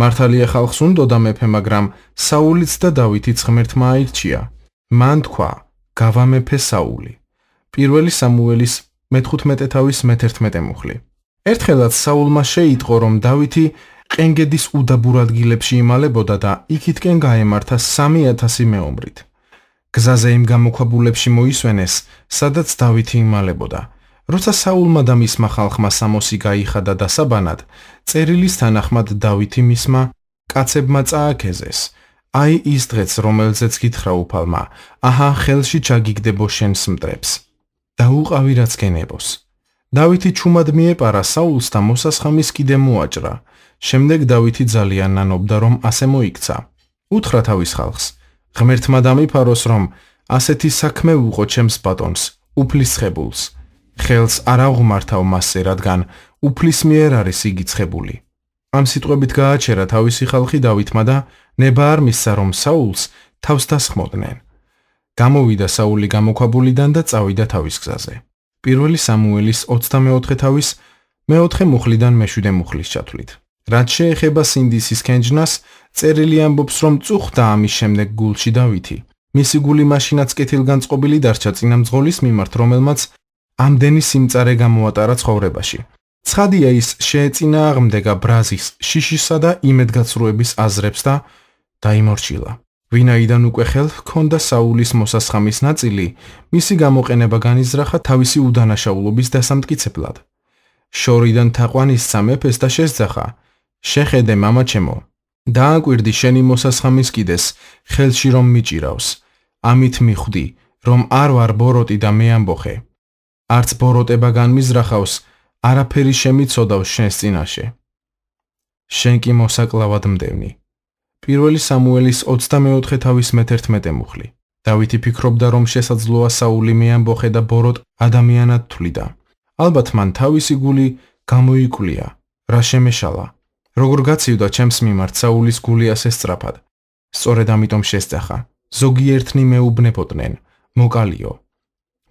მართალია ხალხს უნდოდა მეფე, მაგრამ საულიც და დავითიც ღმერთმა აირჩია. მან თქვა, გავამეფე საული. 1 სამუელის 15 მე-11 მუხლი. ერთხელაც საულმა შეიტყო, რომ დავითი ყენგედის უდაბურ ადგილებში იმალებოდა და იქითკენ გაემართა 3000 მეომრით. გზაზე იმ გამოქვაბულებში მოისვენეს, სადაც დავითი იმალებოდა. როცა საულმა და მისმა ხალხმა სამოსი გაიხადა დასაბანად, წერილის თანახმად დავითი მისმა კაცებმა წააქეზეს. აი ის დღეც, რომელზეც გითხრა უფალმა, აჰა ხელში ჩაგიგდებო შენს მტრებს. დაუყავი რაც გენებოს. დავითი ჩუმად მიეპარა საულს და მოსასხამის კიდე მოაჭრა. შემდეგ დავითი ძალიან ნანობდა, რომ ასე მოიქცა. უთხრა თავის ხალხს, ღმერთმა დამიფაროს, რომ ასეთი საქმე უყო ჩემს ბატონს, უფლისხებულს. ხელს არ აღუმართავ მასზე, რადგან უფლის მიერ არის იგი ცხებული. ამ სიტყვებით გააჩერა თავისი ხალხი დავითმა და ნება არ მისცა, რომ საულს თავს დასხმოდნენ. გამოვიდა საული გამოქვაბულიდან და წავიდა თავის გზაზე. 1 სამუელის 24 მე-4 მუხლიდან მე-7 მუხლის ჩათვლით. რაც შეეხება სინდისის კენჯნას, წერილი ამბობს, რომ წუხდა ამის შემდეგ გულში დავითი. მისი გული მაშინაც კეთილგანწყობილი დარჩა წინამძღოლის მიმართ, რომელმაც ამდენი სიმწარე გამოატარა ცხოვრებაში. ცხადია ის შეეწინააღმდეგა ბრაზის, შიშისა და იმედგაცრუების აზრებს და დაიმორჩილა. ვინაიდან უკვე ხელს ჰქონდა საულის მოსასხამის ნაწილი, მისი გამოყენება განიზრახა თავისი უდანაშაულობის დასამტკიცებლად. შორიდან თაყვანისცა მეფეს და შესძახა, შეხედე მამაჩემო, დააკვირდი შენი მოსასხამის კიდეს, ხელში რომ მიჭირავს. ამით მიხვდი, რომ არ ვარ ბოროტი და მე ამბოხე. არც ბოროტება განმიზრახავს, არაფერი შემიცოდავს შენს წინაშე. შენ კი მოსაკლავად მდევნი. 1 სამუელის 24 მე-11 მუხლი. დავითი ფიქრობდა, რომ შესაძლოა საული მეამბოხე და ბოროტ ადამიანად თვლიდა. ალბათ მან თავისი გული გამოიკვლია, რა შემეშალა. როგორ გაცივდა ჩემს მიმართ საულის გული ასე სწრაფად. სწორედ ამიტომ შესძახა. ზოგიერთნი მეუბნებოდნენ, მოკალიო.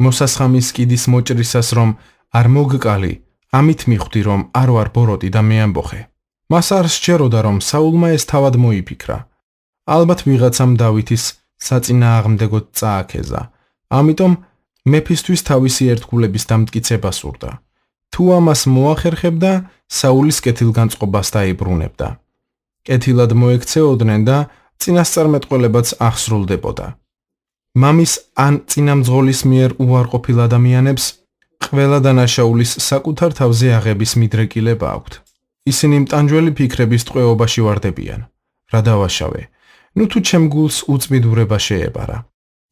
მოსასხამის კიდის მოჭრისას რომ არ მოგკალი, ამით მიხვდი, რომ არ ვარ ბოროტი და მეამბოხე. მას არ სჯეროდა, რომ საულმა ეს თავად მოიფიქრა. ალბათ ვიღაცამ დავითის საწინააღმდეგოდ წააქეზა. ამიტომ მეფისთვის თავისი ერთგულების დამტკიცება სურდა. თუ ამას მოახერხებდა, საულის კეთილგანწყობას დაიბრუნებდა. კეთილად მოექცეოდნენ და წინასწარმეტყველებაც აღსრულდებოდა. მამის ან წინამძღოლის მიერ უარყოფილ ადამიანებს ყველა დანაშაულის საკუთარ თავზე აღების მიდრეკილება აქვთ. ისინი მტანჯველი ფიქრების ტყვეობაში ვარდებიან. რა დავაშავე? ნუ თუ ჩემ გულს უწმიდურება შეებარა.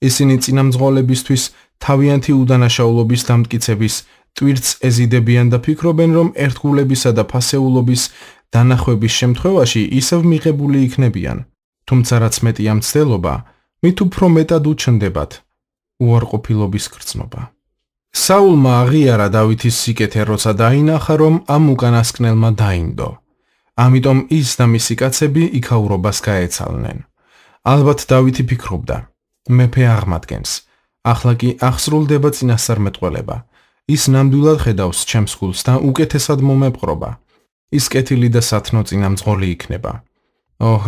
ისინი წინამძღოლებისთვის თავიანთი უდანაშაულობის დამტკიცების ტვირთს ეზიდებიან და ფიქრობენ, რომ ერთგულებისა და ფასეულობის დანახვების შემთხვევაში ისევ მიღებული იქნებიან. თუმცა რაც მეტია მცდელობა, მით უფრო მეტად უჩნდებათ უარყოფილობის გრძნობა. საულმა აღიარა დავითის სიკეთე, როცა დაინახა, რომ ამ უკანასკნელმა დაინდო. ამიტომ ის და მისი კაცები იქაურობას გაეცალნენ. ალბათ დავითი ფიქრობდა, მეფე აღმადგენს. ახლა კი აღსრულდება წინასწარმეტყველება. ის ნამდვილად ხედავს ჩემს გულს და უკეთესად მომეპყრობა. ის კეთილი და სათნო წინამძღოლი იქნება.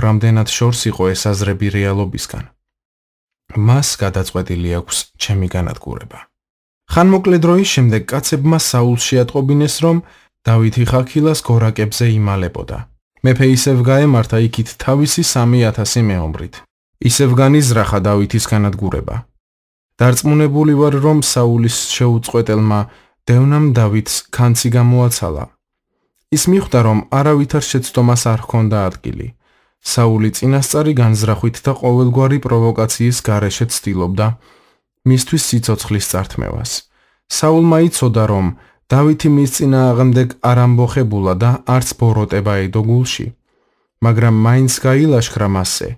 რამდენად შორს იყო ეს აზრები რეალობისგან. მას გადაწყვეტილი აქვს ჩემი განადგურება. ხანმოკლე დროის შემდეგ კაცებმა საულს შეატყობინეს, რომ დავითი ხაქილას გორაკებზე იმალებოდა. მეფე ისევ გაემართა იქით თავისი 3000 მეომრით. ისევ განიზრახა დავითის განადგურება. დარწმუნებული ვარ, რომ საულის შეუწყვეტელმა დევნამ დავითს ქანცი გამოაცალა. ის მიხვდა, რომ არავითარ შეცდომას არ ჰქონდა ადგილი. საული წინასწარი განზრახვით და ყოველგვარი პროვოკაციის გარეშე ცდილობდა მისთვის სიცოცხლის წართმევას. საულმა იცოდა, რომ დავითი მის წინააღმდეგ არ ამბოხებულა და არც ბოროტება ედო გულში, მაგრამ მაინც გაილაშქრა მასზე.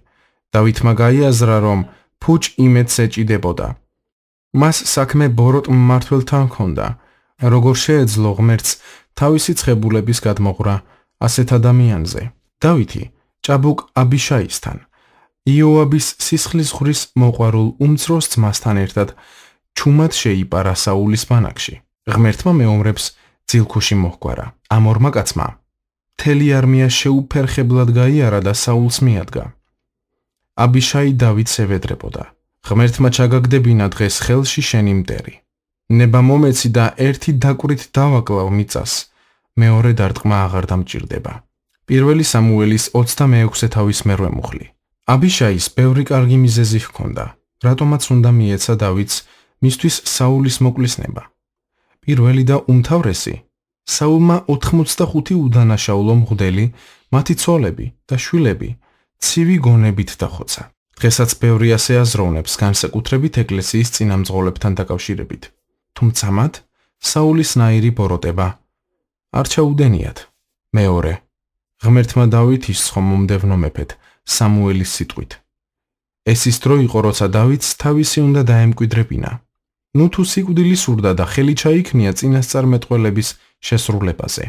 დავითმა გაიაზრა, რომ ფუჭ იმედს ეჭიდებოდა. მას საქმე ბოროტ მმართველთან ჰქონდა. როგორ შეეძლო ღმერთს თავისი ცხებულების გადმოღრა ასეთ ადამიანზე. დავითი ჭაბუკ აბიშაისთან, იოაბის სისხლისღვრის მოყვარულ უმცროს ძმასთან ერთად ჩუმად შეიპარა საულის ბანაკში. ღმერთმა მეომრებს ძილქუში მოჰგვარა. ამ ორმა კაცმა მთელი არმია შეუფერხებლად გაიარა და საულს მიადგა. აბიშაი დავითს ევედრებოდა. ღმერთმა ჩაგაგდებინა დღეს ხელში შენი მტერი. ნება მომეცი და ერთი დაკვრით დავაკლავ მიწას, მეორე დარტყმა აღარ დამჭირდება. პირველი სამუელის 26 თავის მერვე მუხლი. აბიშაის ბევრი კარგი მიზეზი ჰქონდა, რატომაც უნდა მიეცა დავითს მისთვის საულის მოკლისნება. პირველი და უმთავრესი, საულმა 85 უდანაშაულო მღვდელი, მათი ცოლები და შვილები ცივი გონებით დახოცა. დღესაც ბევრი ასე აზროვნებს, განსაკუთრებით ეკლესიის წინამძღოლებთან დაკავშირებით. თუმცა მათ საულის ნაირი ბოროტება არ ჩაუდენიათ. მეორე, ღმერთმა დავითის ხომომდევნო მეფედ სამუელის სიტყვით. ეს ის დრო იყო, როცა დავითს თავისი უნდა დაემკვიდრებინა. ნუ თუ სიკვდილი სურდა და ხელი ჩაიქნია წინასწარმეტყველების შესრულებაზე.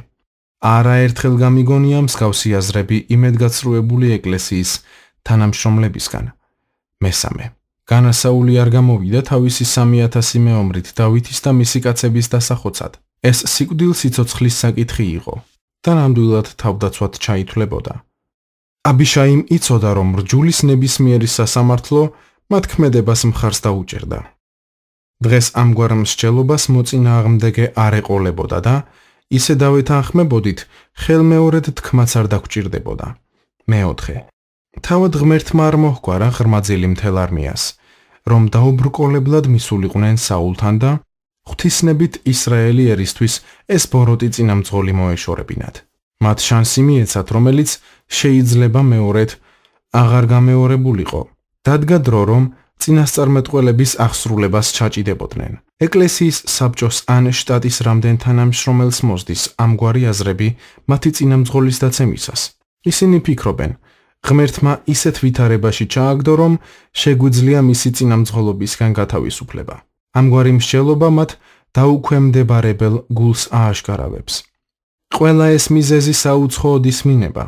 არაერთხელ გამიგონია მსგავსი აზრები იმედგაცრუებული ეკლესიის თანამშრომლებისგან. მესამე, განასაული არ გამოვიდა თავისი 3000 მეომრით დავითის და მისი კაცების დასახოცად. ეს სიკვდილ სიცოცხლის საკითხი იყო და ნამდვილად თავდაცვად ჩაითვლებოდა. აბიშაიმ იცოდა, რომ რჯულის ნებისმიერი სასამართლო მათ ქმედებას მხარს დაუჭერდა. დღეს ამგვარ მსჯელობას მოწინააღმდეგე არ ეყოლებოდა და ისე დავეთანხმებოდით, ხელმეორედ თქმაც არ დაგჭირდებოდა. მეოთხე, თავად ღმერთმა არ მოჰგვარა ღრმაძილი მთელ არმიას, რომ დაუბრკოლებლად მისულიყვნენ საულთან და ღვთისნებით ისრაელი ერისთვის ეს ბოროტი წინამძღოლი მოეშორებინათ. მათ შანსი მიეცათ, რომელიც შეიძლება მეორედ აღარ გამეორებულიყო. დადგა დრო, რომ წინასწარმეტყველების აღსრულებას ჩაჭიდებოდნენ. ეკლესიის საბჭოს ან შტატის რამდენ თანამშრომელს მოსდის ამგვარი აზრები მათი წინამძღოლის დაცემისას. ისინი ფიქრობენ, ღმერთმა ისეთ ვითარებაში ჩააგდო, რომ შეგვიძლია მისი წინამძღოლობისგან გათავისუფლება. ამგვარი მსჯელობა მათ დაუქვემდებარებელ გულს ააშკარავებს. ყველა ეს მიზეზი საუცხოოდ ისმინება.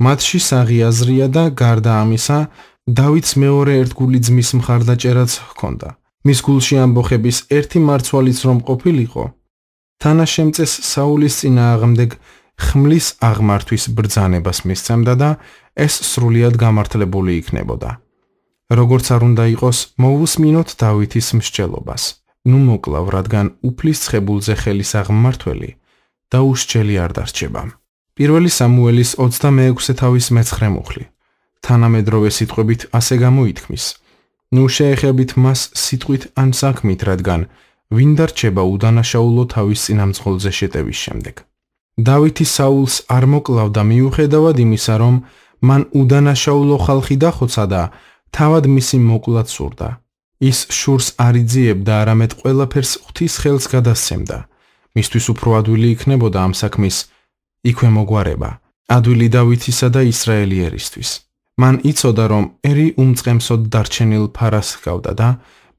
მათში საღი აზრია და გარდა ამისა, დავითს მეორე ერთგული ძმის მხარდაჭერაც ჰქონდა. მის გულში ამბოხების ერთი მარცვალიც რომ ყოფილიყო, თანაშემწეს საულის წინააღმდეგ ხმლის აღმართვის ბრძანებას მისცემდა და ეს სრულიად გამართლებული იქნებოდა. როგორც არ უნდა იყოს, მოусმინოთ დავითის მსჯელობას. ნუ მოკლავ, რადგან უფლის ცხებულზე ხელის აღმმართველი დაუსჯელი არ დარჩება. პირველი სამუელის 26 თავის მე-9 მუხლი. თანამედროვე სიტყვებით ასე გამოითქმის. ნუ შეეხებით მას სიტყვით ან საქმით, რადგან ვინ დარჩება უდანაშაულო თავის წინამძღოლზე შეტევის შემდეგ. დავითი საულს არ მოკლავდა მიუხედავად იმისა, რომ მან უდანაშაულო ხალხი დახოცა და თავად მისი მოკლაც სურდა. ის შურს არ იძიებდა, არამედ ყველაფერს ღვთის ხელს გადასცემდა. მისთვის უფრო ადვილი იქნებოდა ამ საქმის იქვე მოგვარება, ადვილი დავითისა და ისრაელიერისთვის. მან იცოდა, რომ ერი უმწყემსოდ დარჩენილ ფარას ჰგავდა და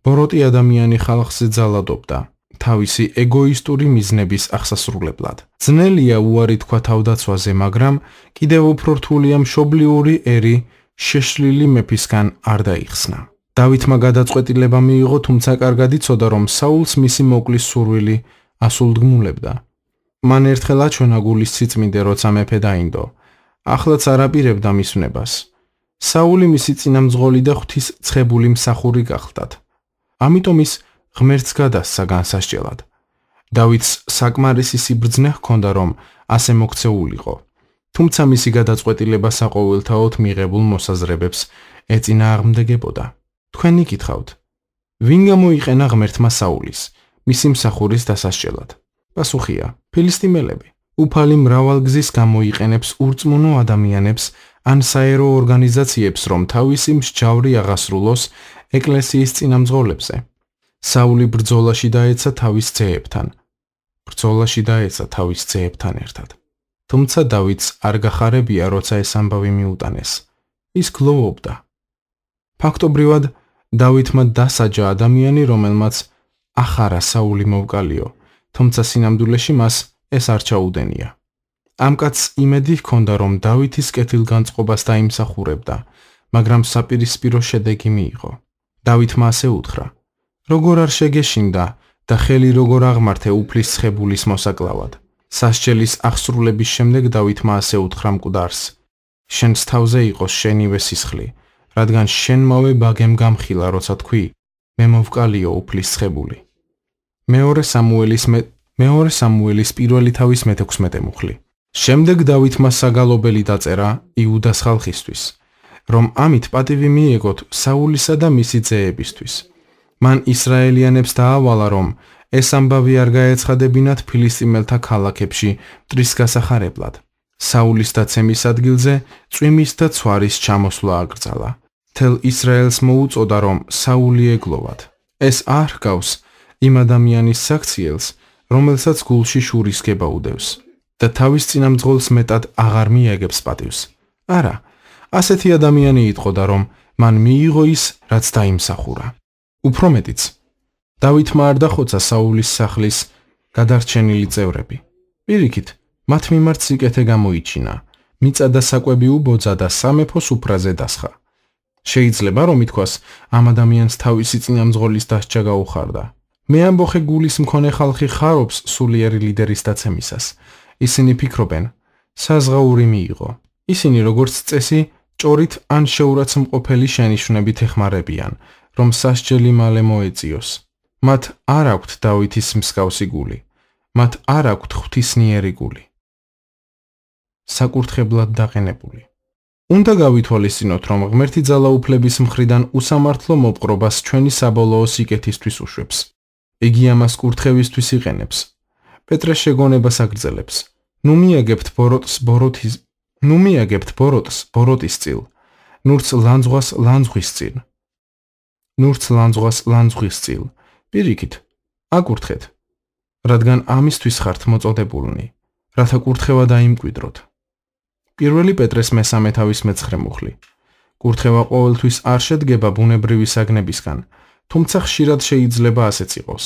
ბოროტი ადამიანი ხალხზე ძალადობდა, თავისი ეგოისტური მიზნების აღსასრულებლად. ძნელია უარი თქვა თავდაცვაზე, მაგრამ კიდევ უფრო რთულია მშობლიური ერი შეშლილი მეფისგან არ დაიხსნა. დავითმა გადაწყვეტილება მიიღო, თუმცა კარგად იცოდა, რომ საულს მისი მოკლის სურვილი ასულდგმულებდა. მან ერთხელ აჩვენა გულის სიწმინდე, როცა მეფე დაინდო. ახლაც არ აპირებდა მის ვნებას. საული მისი წინამძღოლი და ღვთის ცხებული მსახური გახლდათ. ამიტომ ის ღმერთს გადასცა განსასჯელად. დავითს საკმარისი სიბრძნე ჰქონდა, რომ ასე მოქცეულიყო. თუმცა მისი გადაწყვეტილება საყოველთაოდ მიღებულ მოსაზრებებს ეწინააღმდეგებოდა. თქვენ იკითხავთ, ვინ გამოიყენა ღმერთმა საულის, მისი მსახურის დასასჯელად. პასუხია: ფილისტიმელები. უფალი მრავალგზის გამოიყენებს ურწმუნო ადამიანებს ან საერო ორგანიზაციებს, რომ თავისი მსჯავრი აღასრულოს ეკლესიის წინამძღოლებზე. საული ბრძოლაში დაეცა თავის ძეებთან ერთად. თუმცა დავითს არ გახარებია, როცა ეს ამბავი მიუტანეს. ის გლოვობდა. ფაქტობრივად, დავითმა დასაჯა ადამიანი, რომელმაც ახარა საული მოვკალიო, თუმცა სინამდვილეში მას ეს არ ჩაუდენია. ამ კაცს იმედი ჰქონდა, რომ დავითის კეთილგანწყობას დაიმსახურებდა, მაგრამ საპირისპირო შედეგი მიიღო. დავითმა ასე უთხრა: როგორ არ შეგეშინდა და ხელი როგორ აღმართე უფლისმსხებულის მოსაკლავად. სასჯელის აღსრულების შემდეგ დავითმა ასე უთხრა მკვდარს: შენს თავზე იყოს შენივე სისხლი, რადგან შენმავე ბაგემ გამხილა, როცა თქვი, მე მოვკალიო უფლისმსხებული. მეორე სამუელის პირველი თავის 16 მუხლი. შემდეგ დავითმა საგალობელი დაწერა იუდას ხალხისთვის, რომ ამით პატივი მიეგოთ საულისა და მისი ძეებისთვის. მან ისრაელიანებს დაავალა, რომ ეს ამბავი არ გაეცხადებინათ ფილისტიმელთა ქალაქებში მტრის გასახარებლად. საულის დაცემის ადგილზე წვიმის და ცვარის ჩამოსვლა აკრძალა. მთელ ისრაელს მოუწოდა, რომ საული ეგლოვათ. ეს არ ჰგავს იმ ადამიანის საქციელს, რომელსაც გულში შურისგება უდევს და თავის წინამძღოლს მეტად აღარ მიაგებს პატივს. არა, ასეთი ადამიანი იტყოდა, რომ მან მიიღო ის, რაც დაიმსახურა. უფრო მეტიც, დავითმა არ დახოცა საულის სახლის გადარჩენილი წევრები. პირიქით, მათ მიმართ სიკეთე გამოიჩინა, მიწა და საკვები უბოძა და სამეფო სუფრაზე დასხა. შეიძლება რომ ითქვას, ამ ადამიანს თავისი წინამძღოლის დასჯა გაუხარდა. მე ამბოხე გულის მქონე ხალხი ხარობს სულიერი ლიდერის დაცემისას. ისინი ფიქრობენ, საზღაური მიიღო. ისინი როგორც წესი, ჭორით ან შეურაცმყოფელი შენიშვნებით ეხმარებიან, რომ სასჯელი მალე მოეწიოს. მათ არ აქვთ დავითის მსგავსი გული. მათ არ აქვთ ღვთისმიერი გული. საკურთხებლად დაყენებული. უნდა გავითვალისწინოთ, რომ ღმერთი ძალაუფლების მხრიდან უსამართლო მოპყრობას ჩვენი საბოლოო სიკეთისთვის უშვებს. იგი ამას კურთხევისთვის იყენებს. პეტრეს შეგონებას აგრძელებს. ნუ მიაგებთ ბოროტის წილ, ნურც ლანძღვას ლანძღვის წილ. პირიქით, აკურთხეთ, რადგან ამისთვის ხართ მოწოდებულნი, რათა კურთხევა დაიმკვიდროთ. პირველი პეტრეს მესამე თავის 9 მუხლი. კურთხევა ყოველთვის არ შედგება ბუნებრივი საგნებისგან, თუმცა ხშირად შეიძლება ასეც იყოს.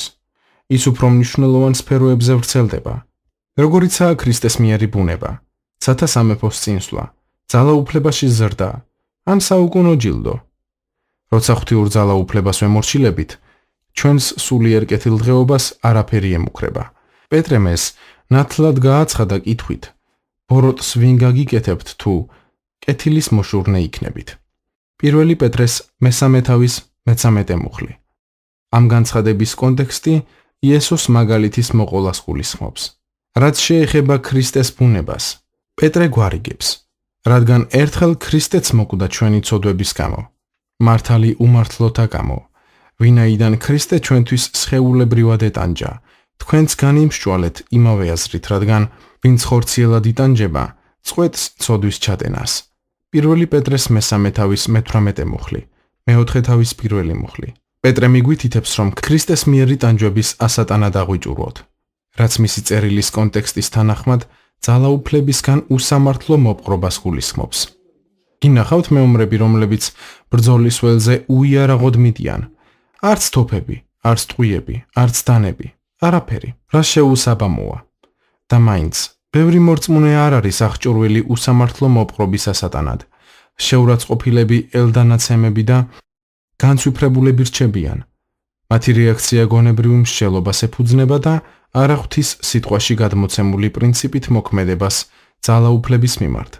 ის უფრო მნიშვნელოვან სფეროებზე ვრცელდება, როგორიცაა ქრისტეს მიერი ბუნება, ცათა სამეფოს წინსვლა, ძალაუფლებაში ზრდა, ან საუკუნო ჯილდო. როცა ღვთიურ ძალაუფლებას ვემორჩილებით, ჩვენს სულიერ კეთილდღეობას არაფერი ემუქრება. პეტრემ ეს ნათლად გააცხადა კითხვით: ბოროტს ვინ გაგიკეთებთ თუ კეთილის მოშურნე იქნებით? პირველი პეტრეს მესამე თავის 13 მუხლი. ამ განცხადების კონტექსტი იესოს მაგალითის მოყოლას გულისხმობს. რაც შეეხება ქრისტეს ბუნებას, პეტრე გვარიგებს, რადგან ერთხელ ქრისტეც მოკვდა ჩვენი ცოდვების გამო, მართალი უმართლოთა გამო, ვინაიდან ქრისტე ჩვენთვის სხეულებრივად ეტანჯა, თქვენც განიმსჯვალეთ იმავე აზრით, რადგან ვინც ხორციელად იტანჯება, წყვეტს ცოდვის ჩატენას. პირველი პეტრეს მესამე თავის 18 მუხლი, მეოთხე თავის პირველი მუხლი. პეტრე მიგვითითებს, რომ ქრისტეს მიერი ტანჯვების ასატანად აღვიჭურვოთ, რაც მისი წერილის კონტექსტის თანახმად ძალაუფლებისგან უსამართლო მოპყრობას გულისხმობს. გინახავთ მეომრები, რომლებიც ბრძოლის ველზე უიარაღოდ მიდიან, არც თოფები, არც ტყვიები, არც დანები, არაფერი, რა შეუსაბამოა. და მაინც, ბევრი მორწმუნე არ არის აღჭურვილი უსამართლო მოპყრობის ასატანად. შეურაცხყოფილები, ელდანაცემები და განცვიფრებულები რჩებიან. მათი რეაქცია გონებრივ მსჯელობას ეფუძნება და არა ღვთის სიტყვაში გადმოცემული პრინციპით მოქმედებას ძალაუფლების მიმართ.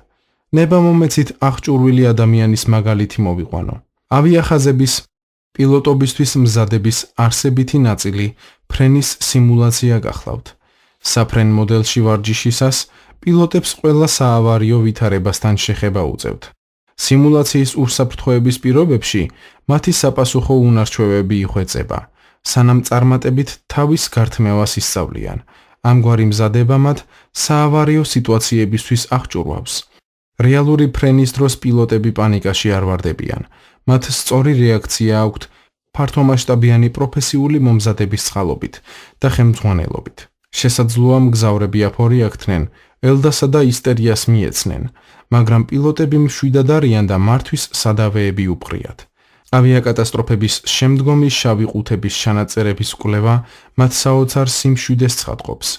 ნებამომეცით აღჭურვილი ადამიანის მაგალითი მოვიყვანო. ავიახაზების პილოტობისთვის მზადების არსებითი ნაწილი ფრენის სიმულაცია გახლავთ. საფრენ მოდელში ვარჯიშისას პილოტებს ყველა საავარიო ვითარებასთან შეხება უწევთ. სიმულაციის უსაფრთხოების პირობებში მათი საპასუხო უნარჩვევები იხვეწება, სანამ წარმატებით თავის გართმევას ისწავლიან. ამგვარი მზადება მათ საავარიო სიტუაციებისთვის აღჭურვავს. რეალური ფრენის დროს პილოტები პანიკაში არ ვარდებიან. მათ სწორი რეაქცია აქვთ ფართომასშტაბიანი პროფესიული მომზადების წყალობით და ხელმძღვანელობით. შესაძლოა მგზავრები აფორი აქთნენ, ელდასა და ისტერიას მიეცნენ, მაგრამ პილოტები მშვიდად არიან და მართვის სადავეები უპყრიათ. ავიაკატასტროფების შემდგომი შავი ყუთების ჩანაწერების კვლევა მათ საოცარ სიმშვიდეს ცხადყოფს.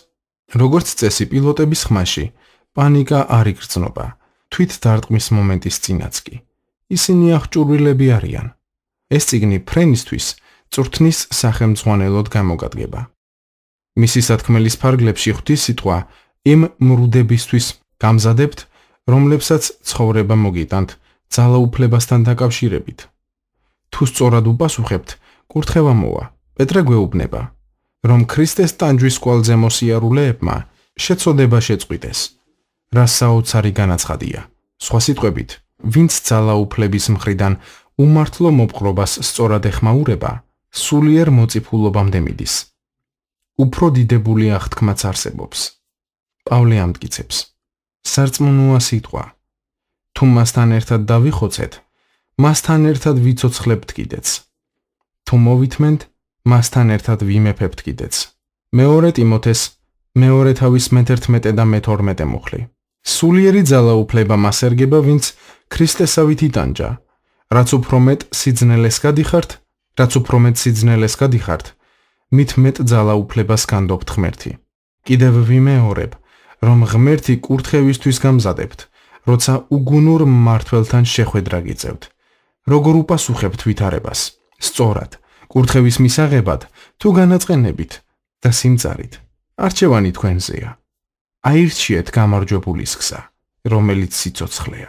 როგორც წესი პილოტების ხმაში, პანიკა არ იგრძნობა, თვით დარტყმის მომენტის წინაც კი. ისინი აღჭურვილები არიან. ეს წიგნი ფრენისთვის წვრთნის სახელმძღვანელოდ გამოგადგება. მისი სათქმელის ფარგლებში ღვთის სიტყვა იმ მრუდებისთვის გამზადებთ, რომლებსაც ცხოვრება მოგიტანთ ძალაუფლებასთან დაკავშირებით. თუ სწორად უპასუხებთ, კურთხევა მოვა. პეტრე გვეუბნება, რომ ქრისტეს ტანჯვის კვალზე მოსიარულეებმა შეწოდება შეწყვიტეს. რა საოცარი განაცხადია. სხვა სიტყვებით, ვინც ძალაუფლების მხრიდან უმართლო მოპყრობას სწორად ეხმაურება, სულიერ მოწიფულობამდე მიდის. უფრო დიდებული აღთქმაც არსებობს. პავლე ამტკიცებს. სარწმუნოა სიტყვა. თუ მასთან ერთად დავიხოცეთ, მასთან ერთად ვიცოცხლებთ კიდეც. თუ მოვითმენთ, მასთან ერთად ვიმეფებთ კიდეც. მეორე ტიმოთეს მეორე თავის მე-11 და მე-12 მუხლი. სულიერი ძალაუფლება მას ერგება, ვინც ქრისტესავით იტანჯა. რაც უფრო მეტ სიძნელეს გადიხართ, მით მეტ ძალაუფლებას განდობთ ღმერთი. კიდევ ვიმეორებ, რომ ღმერთი კურთხევისთვის გამზადებთ, როცა უგუნურ მმართველთან შეხვედრა გიწევთ. როგორ უპასუხებთ ვითარებას? სწორად, კურთხევის მისაღებად, თუ განაწყენებით და სიმწარით. არჩევანი თქვენზეა. აირჩიეთ გამარჯვებულის გზა, რომელიც სიცოცხლეა.